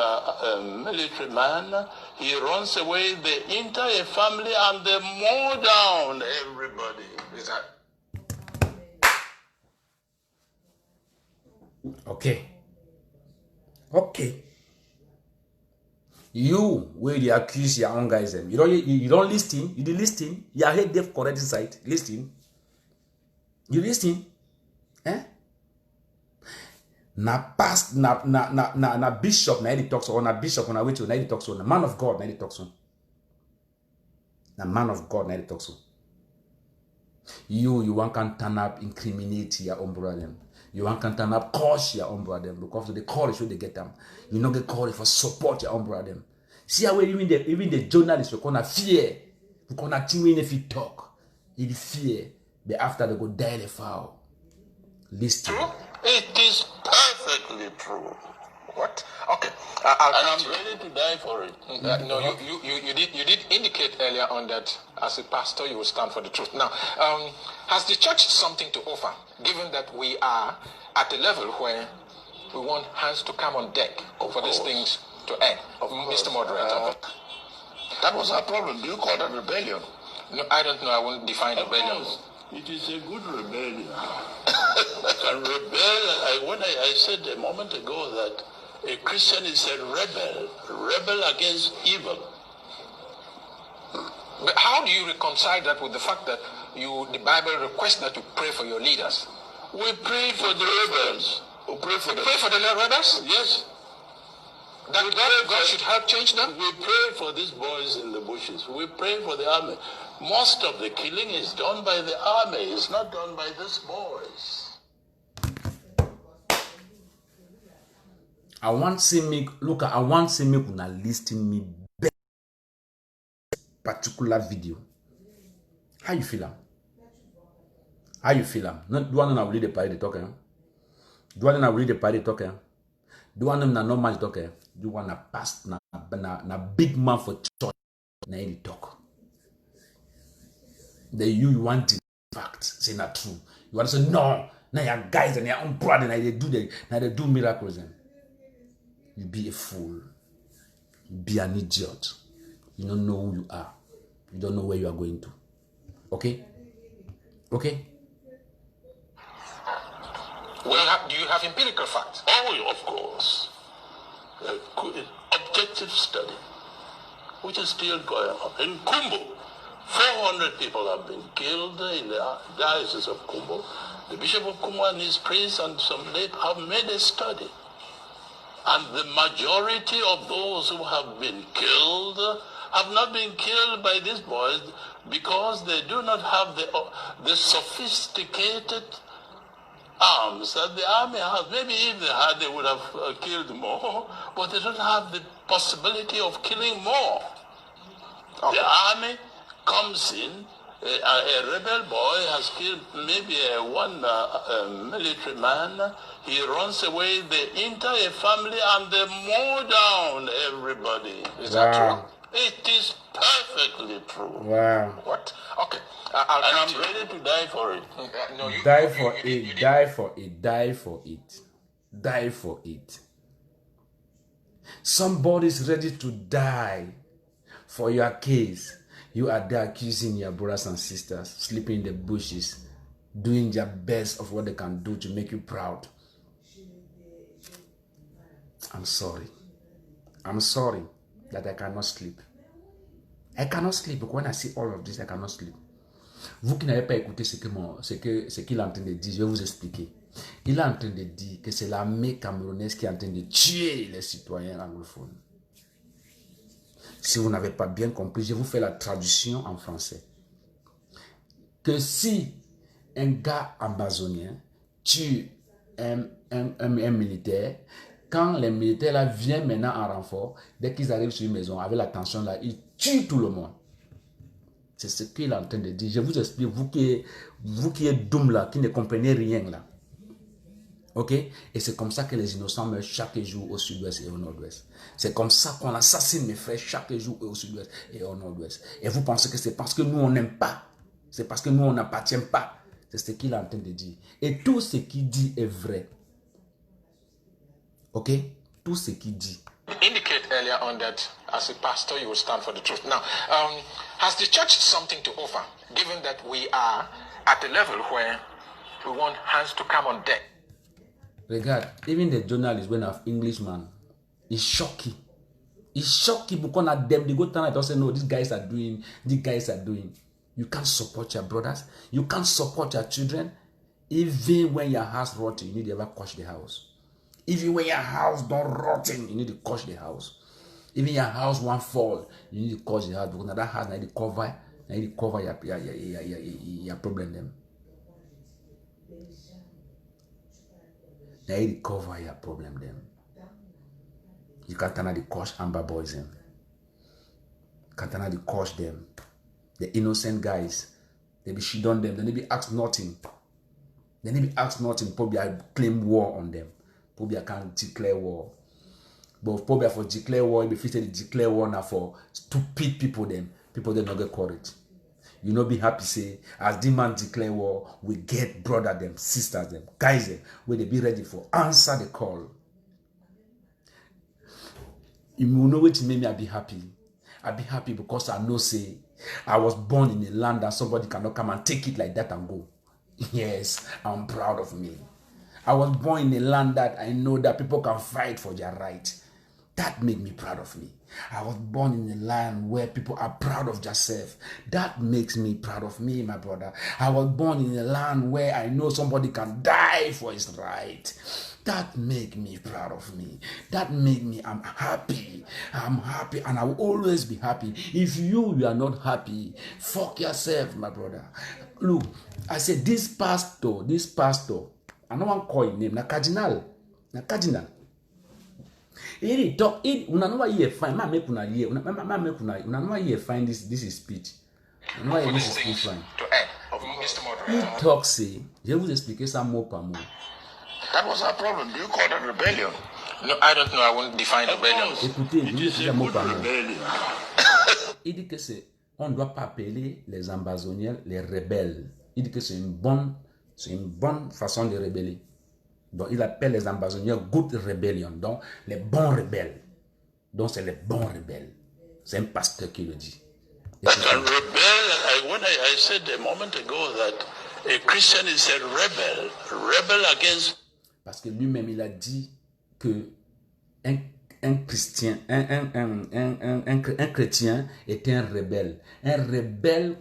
Speaker 2: military man, he runs away, the entire family, and they mow down everybody. Is that?
Speaker 1: Okay. You where they accuse your own guys them. You don't listen. You listen. You are head deaf correct side. Listen. You listen. Eh? Na past na bishop na he talks on na bishop on a way to na he talks on na man of God na he talks on. Na man of God na he talks on. You want can turn up incriminate your own brother. You want can turn up curse your own brother because of the courage they get them. You not get courage for support your own brother. See how even the journalists are gonna fear. We're gonna think if you talk, he fear. But after they go die the foul. Listen.
Speaker 2: It is perfectly true.
Speaker 3: What? Okay.
Speaker 4: I'm ready to die for it.
Speaker 3: No, you did indicate earlier on that as a pastor you will stand for the truth. Now, has the church something to offer, given that we are at a level where we want hands to come on deck for these things to end? Mr. Moderator.
Speaker 4: That was our problem. Do you call that rebellion?
Speaker 3: No, I don't know. I won't define rebellion.
Speaker 4: It is a good rebellion. And rebel, when I said a moment ago that a Christian is a rebel against evil.
Speaker 3: But how do you reconcile that with the fact that the Bible requests that you pray for your leaders?
Speaker 4: We pray for the rebels. We pray for
Speaker 3: the rebels?
Speaker 4: Yes.
Speaker 3: God should help change them?
Speaker 4: We pray for these boys in the bushes. We pray for the army. Most of the killing is done by the army. It's not done by these boys.
Speaker 1: I want to make una listen me best particular video. How you feel am? How you feel am? No, do one na really the party they talk, Do one na really the party talk, Do one na normal talk, Do one na past na big man for church na he talk. The you want the fact say not true. You want to say no. Now your guys and your own brother they do miracles. You be a fool. You be an idiot. You don't know who you are. You don't know where you are going to. Okay? Okay?
Speaker 3: Well, do you have empirical facts?
Speaker 4: Oh, of course. Objective study, which is still going on. In Kumbo, 400 people have been killed in the diocese of Kumbo. The Bishop of Kumbo and his priests and some lay have made a study. And the majority of those who have been killed have not been killed by these boys because they do not have the sophisticated arms that the army has. Maybe if they had, they would have killed more, but they don't have the possibility of killing more. Okay. The army comes in, a rebel boy has killed maybe one military man. He runs away, they enter a family and they mow down everybody. Is that true? It is perfectly true.
Speaker 1: Wow.
Speaker 3: What? Okay.
Speaker 4: I'm ready to die for it.
Speaker 3: No,
Speaker 1: die for it. Die for it. Die for it. Die for it. Somebody's ready to die for your case. You are there accusing your brothers and sisters, sleeping in the bushes, doing their best of what they can do to make you proud. I'm sorry. I'm sorry that I cannot sleep. I cannot sleep because when I see all of this, I cannot sleep. Vous qui n'avez pas écouté ce qu'il est en train de dire, je vais vous expliquer. Il est en train de dire que c'est l'armée camerounaise qui est en train de tuer les citoyens anglophones. Si vous n'avez pas bien compris, je vous fais la traduction en français. Que si un gars amazonien tue un militaire, quand les militaires là viennent maintenant en renfort, dès qu'ils arrivent sur une maison avec la tension là, ils tuent tout le monde. C'est ce qu'il est en train de dire. Je vous explique, vous qui êtes doum là, qui ne comprenez rien là. Ok? Et c'est comme ça que les innocents meurent chaque jour au sud-ouest et au nord-ouest. C'est comme ça qu'on assassine mes frères chaque jour au sud-ouest et au nord-ouest. Et vous pensez que c'est parce que nous on n'aime pas. C'est parce que nous on n'appartient pas. C'est ce qu'il est en train de dire. Et tout ce qu'il dit est vrai. Ok? Tout ce qu'il dit.
Speaker 3: Indicate earlier on that as a pastor you will stand for the truth. Now, has the church something to offer, given that we are at a level where we want hands to come on deck?
Speaker 1: Regarde, even the journalist when of Englishman is shocking. It's shocking because at them they go down and say no, these guys are doing. You can't support your brothers. You can't support your children. Even when your house rotten, you need to ever wash the house. Even when your house don't rotten, you need to wash the house. Even your house won't fall, you need to wash the house because that house need to cover your problem them. Now you cover your problem them. You can't turn the coach Amber boys them. You can't turn the coach them. The innocent guys. They be shit on them. They be asked nothing. Probably I claim war on them. Probably I can't declare war. But probably for declare war, if they declare war now for stupid people, them not get courage. You know, be happy say, as the man declare war, we get brother them, sisters them, guys them, where they be ready for answer the call. You know what made me I be happy. I be happy because I know say I was born in a land that somebody cannot come and take it like that and go. Yes, I'm proud of me. I was born in a land that I know that people can fight for their right. That made me proud of me. I was born in a land where people are proud of themselves. That makes me proud of me, my brother. I was born in a land where I know somebody can die for his right. That make me proud of me. That make me, I'm happy. I'm happy and I will always be happy. If you are not happy, fuck yourself, my brother. Look, I said this pastor, I don't want to call his name, na cardinal. He talk, una know why he find, ma make una hear, una know why he find this is speech. Una know why this is speech fine.
Speaker 3: To add, Mr. Moderator.
Speaker 1: He talk say, je vais vous expliquer ça mot par mot.
Speaker 2: That was our problem. Do you call that rebellion?
Speaker 3: No, I don't know. I won't define rebellion.
Speaker 1: Écoutez, je vais expliquer un mot par mot.
Speaker 4: Rebellion.
Speaker 1: Il dit que c'est, on ne doit pas appeler les ambazoniens les rebelles. Il dit que c'est une bonne façon de rebeller. Donc, il appelle les ambazoniens good rebellion. Donc, les bons rebelles. Donc, c'est les bons rebelles. C'est un pasteur qui le dit.
Speaker 4: But a rebel, when I said a moment ago that a Christian is a rebel against.
Speaker 1: Parce que lui-même, il a dit que un chrétien est un rebelle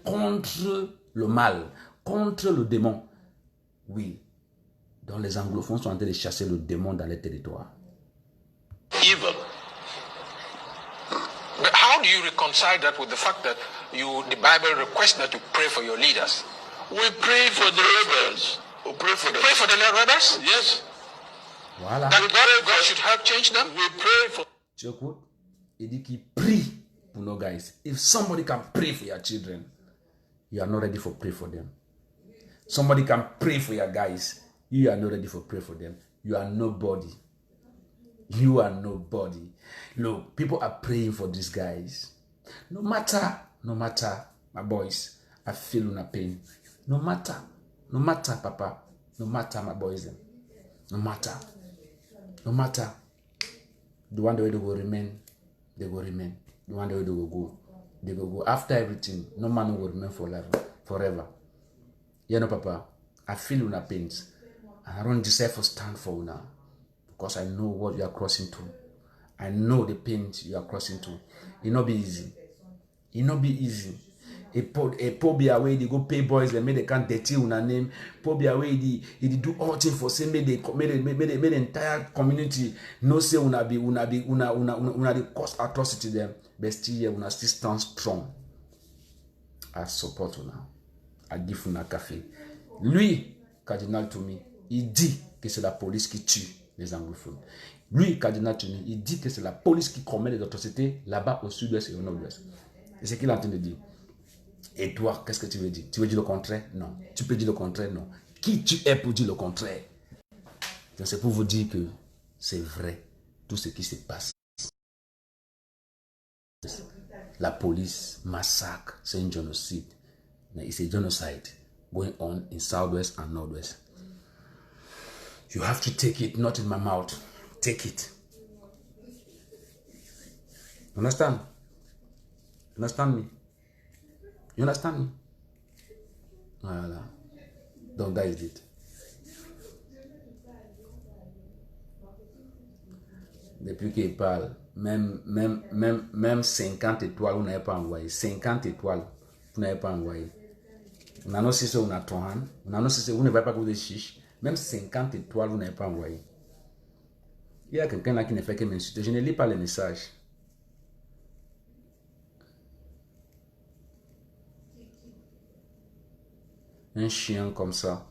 Speaker 1: contre le mal, contre le démon. Oui. Donc les anglophones sont en train de chasser le démon dans les territoires.
Speaker 4: Evil.
Speaker 3: But how do you reconcile that with the fact that the Bible requests that you pray for your leaders?
Speaker 4: We pray for the rebels. We pray for
Speaker 3: The rebels?
Speaker 4: Yes.
Speaker 1: Voilà.
Speaker 3: That God should help change them?
Speaker 4: We pray for.
Speaker 1: Tu écoutes? Il dit qu'il prie pour nos guys. If somebody can pray for your children, you are not ready for pray for them. Somebody can pray for your guys. You are not ready for pray for them. You are nobody. You are nobody. Look, people are praying for these guys. No matter, my boys, I feel una pain. No matter, papa. No matter, my boys. No matter. The one way they will remain, they will remain. The one way they will go, they will go. After everything, no man will remain forever. You know, papa, I feel una pains. And I don't deserve to stand for you now. Because I know what you are crossing through. I know the pains you are crossing through. It not be easy. A pobia way they go pay boys and make they can't dirty una name. Pobia way they do all things for say made the entire community no say una the cause atrocity them. But still here una still stand strong. I support una. I give una café. Lui, Cardinal Toumi, il dit que c'est la police qui tue les anglophones. Lui, Cardinal Toumi, il dit que c'est la police qui commet les atrocités là-bas au sud-ouest et au nord-ouest. Et c'est ce qu'il est en train de dire. Et toi, qu'est-ce que tu veux dire? Tu veux dire le contraire? Non. Tu peux dire le contraire? Non. Qui tu es pour dire le contraire? Donc c'est pour vous dire que c'est vrai, tout ce qui se passe. La police massacre, c'est un génocide. It's a genocide going on in southwest and northwest. You have to take it, not in my mouth. Take it. Understand? Understand me? You understand me? Voilà. Donc, that is it. Depuis qu'il parle, même 50 étoiles, vous n'avez pas envoyé. 50 étoiles, vous n'avez pas envoyé. On a si on a 30, on a si vous ne voyez pas que vous êtes chiche. Même 50 étoiles, vous n'avez pas envoyé. Il y a quelqu'un là qui ne fait que m'insulter. Je ne lis pas les messages. Un chien comme ça.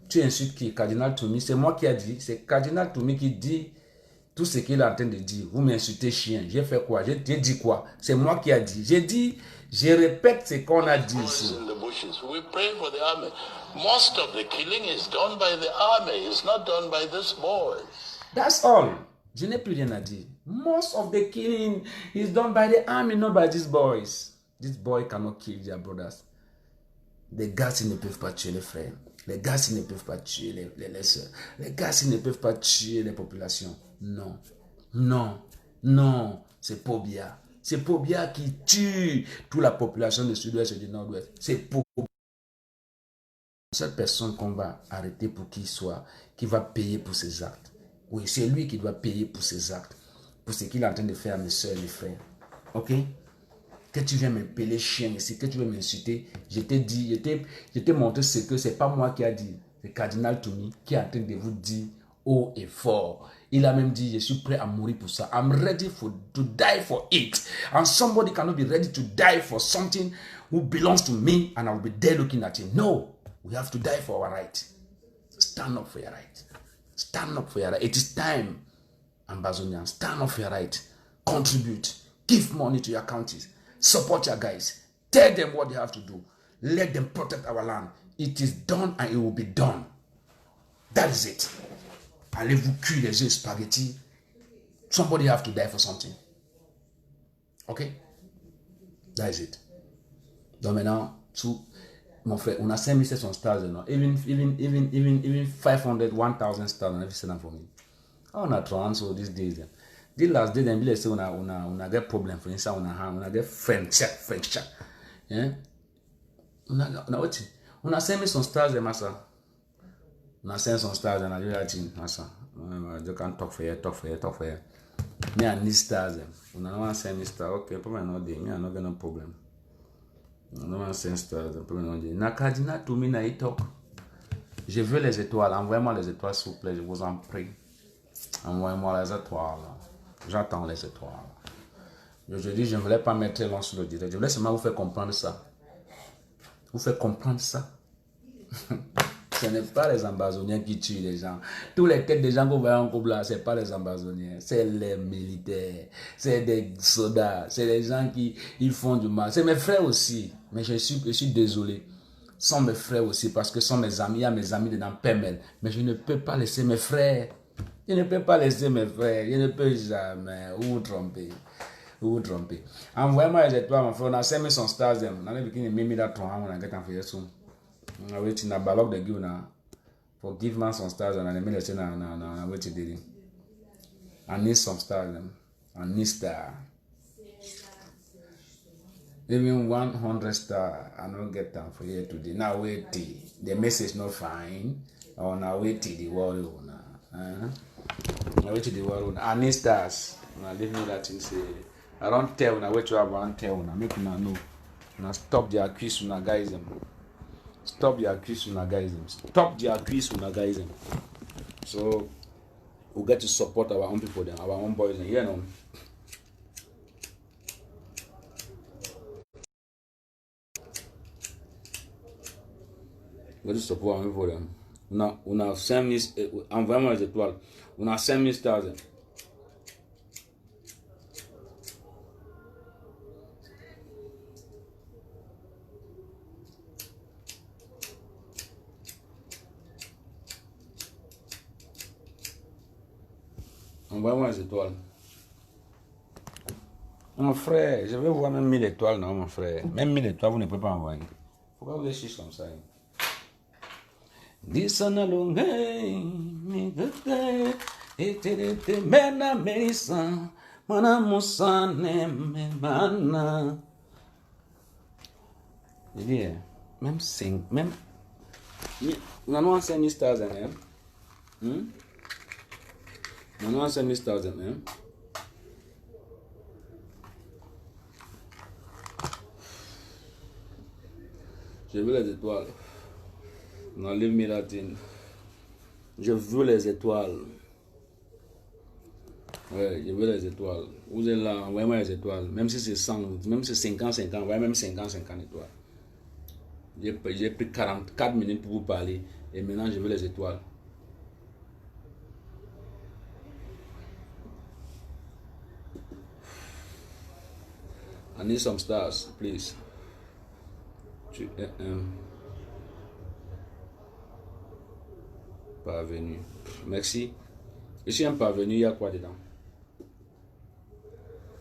Speaker 1: Tu insultes qui? Cardinal Toumi. C'est moi qui a dit. C'est Cardinal Toumi qui dit tout ce qu'il est en train de dire. Vous m'insultez chien. J'ai fait quoi? J'ai dit quoi? C'est moi qui a dit. J'ai dit, je répète ce qu'on a dit ici.
Speaker 4: We pray for the army. Most of the killing is done by the army. It's not done by these boys.
Speaker 1: That's all. Je n'ai plus rien à dire. Most of the killing is done by the army, not by these boys. These boys cannot kill their brothers. Les gars, ils ne peuvent pas tuer les frères. Les gars, ils ne peuvent pas tuer les sœurs. Les gars, ils ne peuvent pas tuer les populations. Non. Non. Non. C'est Pobia. C'est Pobia qui tue toute la population du sud-ouest et du nord-ouest. C'est Pobia. Cette personne qu'on va arrêter pour qu'il soit, qui va payer pour ses actes. Oui, c'est lui qui doit payer pour ses actes. Pour ce qu'il est en train de faire à mes soeurs et mes frères. Ok? Que tu viens m'appeler chien ici, que tu veux m'insulter, je t'ai dit, je t'ai montré ce que c'est pas moi qui a dit. C'est Cardinal Toumi qui est en train de vous dire haut et fort. Il a même dit, je suis prêt à mourir pour ça. I'm ready to die for it. And somebody cannot be ready to die for something who belongs to me and I'll be there looking at him. No, we have to die for our right. Stand up for your right. Stand up for your right. It is time, Ambazonian. Stand up for your right. Contribute. Give money to your counties. Support your guys. Tell them what they have to do. Let them protect our land. It is done and it will be done. That is it. Allez-vous cuire les œufs spaghetti. Somebody have to die for something. Okay? That is it. Donc maintenant, mon frère, on a 5700 stars. Even 500, 1000 stars. On a vu ça for me. On a transfer these days. The last day, then we say on a get problem for instance, on a get French. Yeah. On a send me some stars, massa. On a send some stars and I do that thing, massa. You can talk for you. Me I need stars. On a want send me stars. Okay, probably not day. Me I not get no problem. On a want send stars. Probably not day. Na Cardinal Toumi na il talk. Je veux les étoiles. Envoyez-moi les étoiles s'il vous plaît. Je vous en prie. Envoyez-moi les étoiles. J'attends les étoiles. Je dis, je ne voulais pas mettre long sur le direct. Je voulais seulement vous faire comprendre ça. Vous faire comprendre ça. Ce n'est pas les Ambazoniens qui tuent les gens. Tous les têtes des gens qu'on voit en couple là, ce n'est pas les Ambazoniens. C'est les militaires. C'est des soldats. C'est les gens qui ils font du mal. C'est mes frères aussi. Mais je suis désolé. Ce sont mes frères aussi parce que ce sont mes amis. Il y a mes amis dedans, PML. Mais je ne peux pas laisser mes frères. Je ne peux pas laisser mes frères. Je ne peux jamais. Ou tromper. Envoyez-moi les étoiles, mon frère. On a 5100 stars. On a beginning to make that on a get on for you soon. On a waiting a ballot de give now. For give man some stars and I may say na wait today. I need some stars. I need star. Even 100 star, I don't get them for you today. Now wait, the message not fine. Or now wait till the world. I wait till the world. I need stars. I leave me that thing say. I don't tell when I wait to have one tell when I make una know. Now stop the accuse una guys them. Stop the accuse una guys them. Stop the accuse una guys them. So we get to support our own people then, our own boys and you know. We get to support our own people then. Una send me envoyez-moi les étoiles. Una 5000 stars. Envoie-moi les étoiles. Mon frère, je vais voir même 1000 étoiles, non, mon frère. Même 1000 étoiles, vous ne pouvez pas envoyer. Pourquoi vous êtes chiche comme ça? Disana longay, mi gate, et mena melissa, mana musane me mana. Je dis, même 5, même. On a non 5000 stars, hein? On a 5000 stars, hein? Je veux les étoiles. On a leave me that thing. Je veux les étoiles. Ouais, je veux les étoiles. Vous êtes là, envoyez-moi les étoiles. Même si c'est 100, même si c'est 50, envoyez même 50 étoiles. J'ai pris 44 minutes pour vous parler. Et maintenant, je veux les étoiles. I need some stars, please. Parvenu. Merci. Je suis un parvenu, il y a quoi dedans?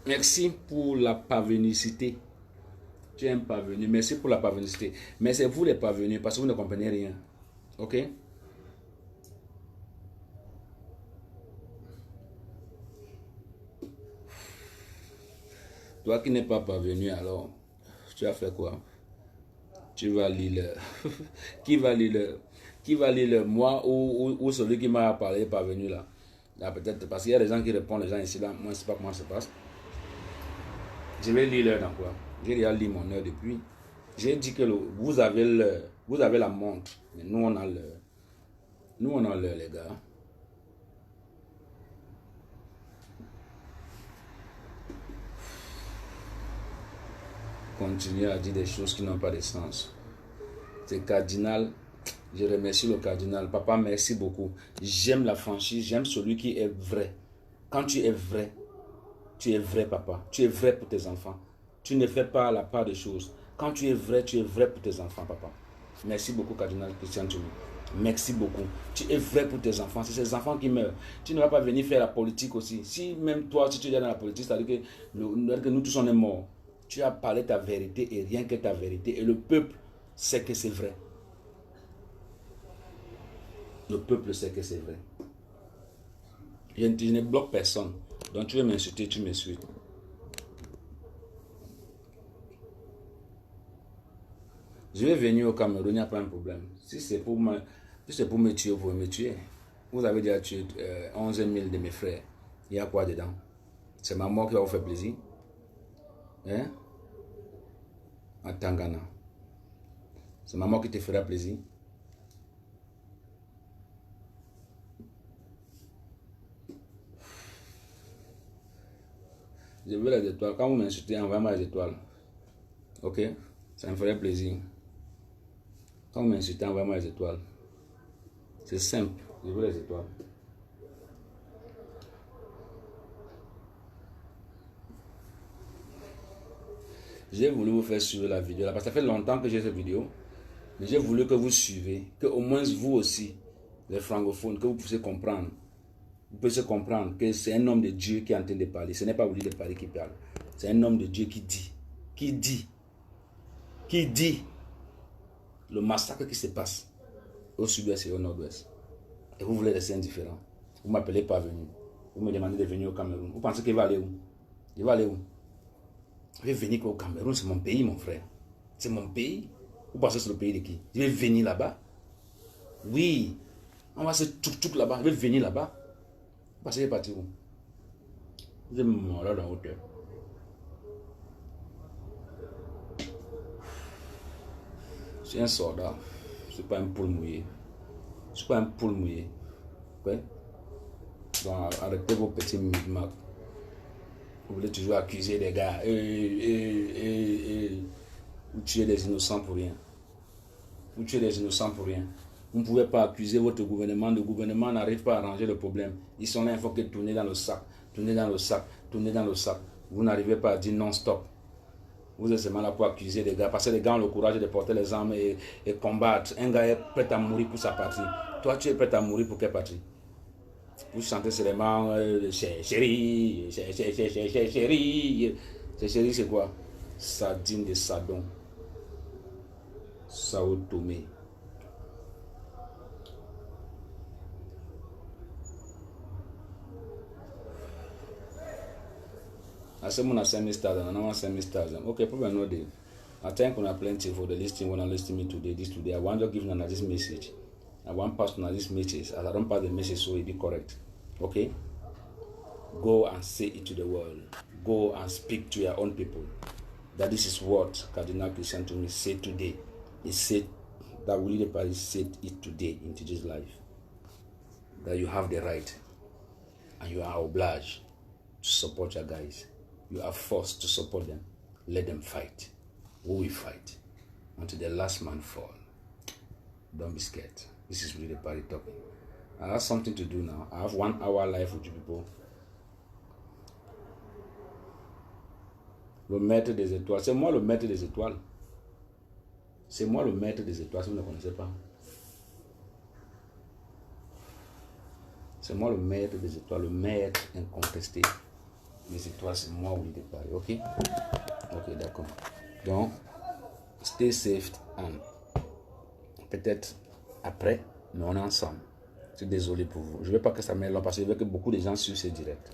Speaker 1: Merci pour la parvenucité. Tu es un parvenu. Merci pour la parvenucité. Mais c'est vous les parvenus parce que vous ne comprenez rien. Ok? Toi qui n'es pas parvenu, alors, tu as fait quoi? Tu vas lire le... Qui va lire le moi ou celui qui m'a parlé parvenu là? Là peut-être parce qu'il y a des gens qui répondent, les gens ici là, moi je ne sais pas comment ça se passe. Je vais lire l'heure dans quoi? J'ai déjà lu mon heure depuis. J'ai dit que vous avez la montre, mais nous on a l'heure. Nous on a l'heure les gars. Continuer à dire des choses qui n'ont pas de sens. C'est cardinal. Je remercie le cardinal. Papa, merci beaucoup. J'aime la franchise. J'aime celui qui est vrai. Quand tu es vrai, papa. Tu es vrai pour tes enfants. Tu ne fais pas la part des choses. Quand tu es vrai pour tes enfants, papa. Merci beaucoup, cardinal Christian Tumi. Merci beaucoup. Tu es vrai pour tes enfants. C'est ces enfants qui meurent. Tu ne vas pas venir faire la politique aussi. Si même toi, si tu es dans la politique, c'est-à-dire que nous tous on est morts. Tu as parlé ta vérité et rien que ta vérité. Et le peuple sait que c'est vrai. Le peuple sait que c'est vrai. Je ne bloque personne. Donc tu veux m'insulter, tu m'insultes. Je vais venir au Cameroun, il n'y a pas un problème. Si c'est pour me tuer, vous pouvez me tuer. Vous avez déjà tué 11 000 de mes frères. Il y a quoi dedans? C'est ma mort qui va vous faire plaisir. Hein? À Tangana. C'est ma mort qui te fera plaisir. Je veux les étoiles. Quand vous m'insultez, envoyez-moi les étoiles. Ok? Ça me ferait plaisir. Quand vous m'insultez, envoyez-moi les étoiles. C'est simple. Je veux les étoiles. J'ai voulu vous faire suivre la vidéo là parce que ça fait longtemps que j'ai cette vidéo. Mais j'ai voulu que vous suivez. Que au moins vous aussi, les francophones, que vous puissiez comprendre. Vous pouvez comprendre que c'est un homme de Dieu qui est en train de parler. Ce n'est pas Willy de Paris qui parle. C'est un homme de Dieu qui dit le massacre qui se passe au sud-ouest et au nord-ouest. Et vous voulez rester indifférent. Vous m'appelez pas venu. Vous me demandez de venir au Cameroun. Vous pensez qu'il va aller où? Il va aller où? Je vais venir au Cameroun, c'est mon pays, mon frère. C'est mon pays. Vous pensez que c'est le pays de qui? Je vais venir là-bas. Oui. On va se tchouk là-bas. Je vais venir là-bas. Vous pensez que je vais partir où? Je vais me mourir dans la hauteur. Je suis un soldat. Je ne suis pas un poule mouillé. Je ne suis pas un poule mouillé. Okay? Donc arrêtez vos petits micmacs. Vous voulez toujours accuser des gars. Vous tuez des innocents pour rien. Vous tuez des innocents pour rien. Vous ne pouvez pas accuser votre gouvernement. Le gouvernement n'arrive pas à arranger le problème. Ils sont là, il faut que tourner dans le sac. Tourner dans le sac. Tourner dans le sac. Vous n'arrivez pas à dire non, stop. Vous êtes seulement là pour accuser les gars. Parce que les gars ont le courage de porter les armes et combattre. Un gars est prêt à mourir pour sa patrie. Toi, tu es prêt à mourir pour quelle patrie? Vous chantez seulement chérie. Chérie, c'est quoi? Sardine de Sadon. Sao Tomé. I said, I'm 5,000 and I want 5,000. Okay, probably not there. I think we have plenty for the listing. When I listen me today, I want to give you this message. I want pass on this message. As I don't pass the message, so it be correct. Okay? Go and say it to the world. Go and speak to your own people. That this is what Cardinal Christian Tumi said today. He said that Willie de Paris said it today in today's life. That you have the right and you are obliged to support your guys. You are forced to support them. Let them fight. We will fight until the last man fall. Don't be scared. This is really Paris talking. I have something to do now. I have 1 hour live with you people. Le maître des étoiles. C'est moi le maître des étoiles. C'est moi le maître des étoiles si vous ne connaissez pas. C'est moi le maître des étoiles, le maître incontesté. Les étoiles, c'est moi, oui, de Paris. Ok? Ok, d'accord. Donc, stay safe and peut-être après, mais on est ensemble. Je suis désolé pour vous. Je ne veux pas que ça m'aille long parce que je veux que beaucoup de gens suivent ce direct.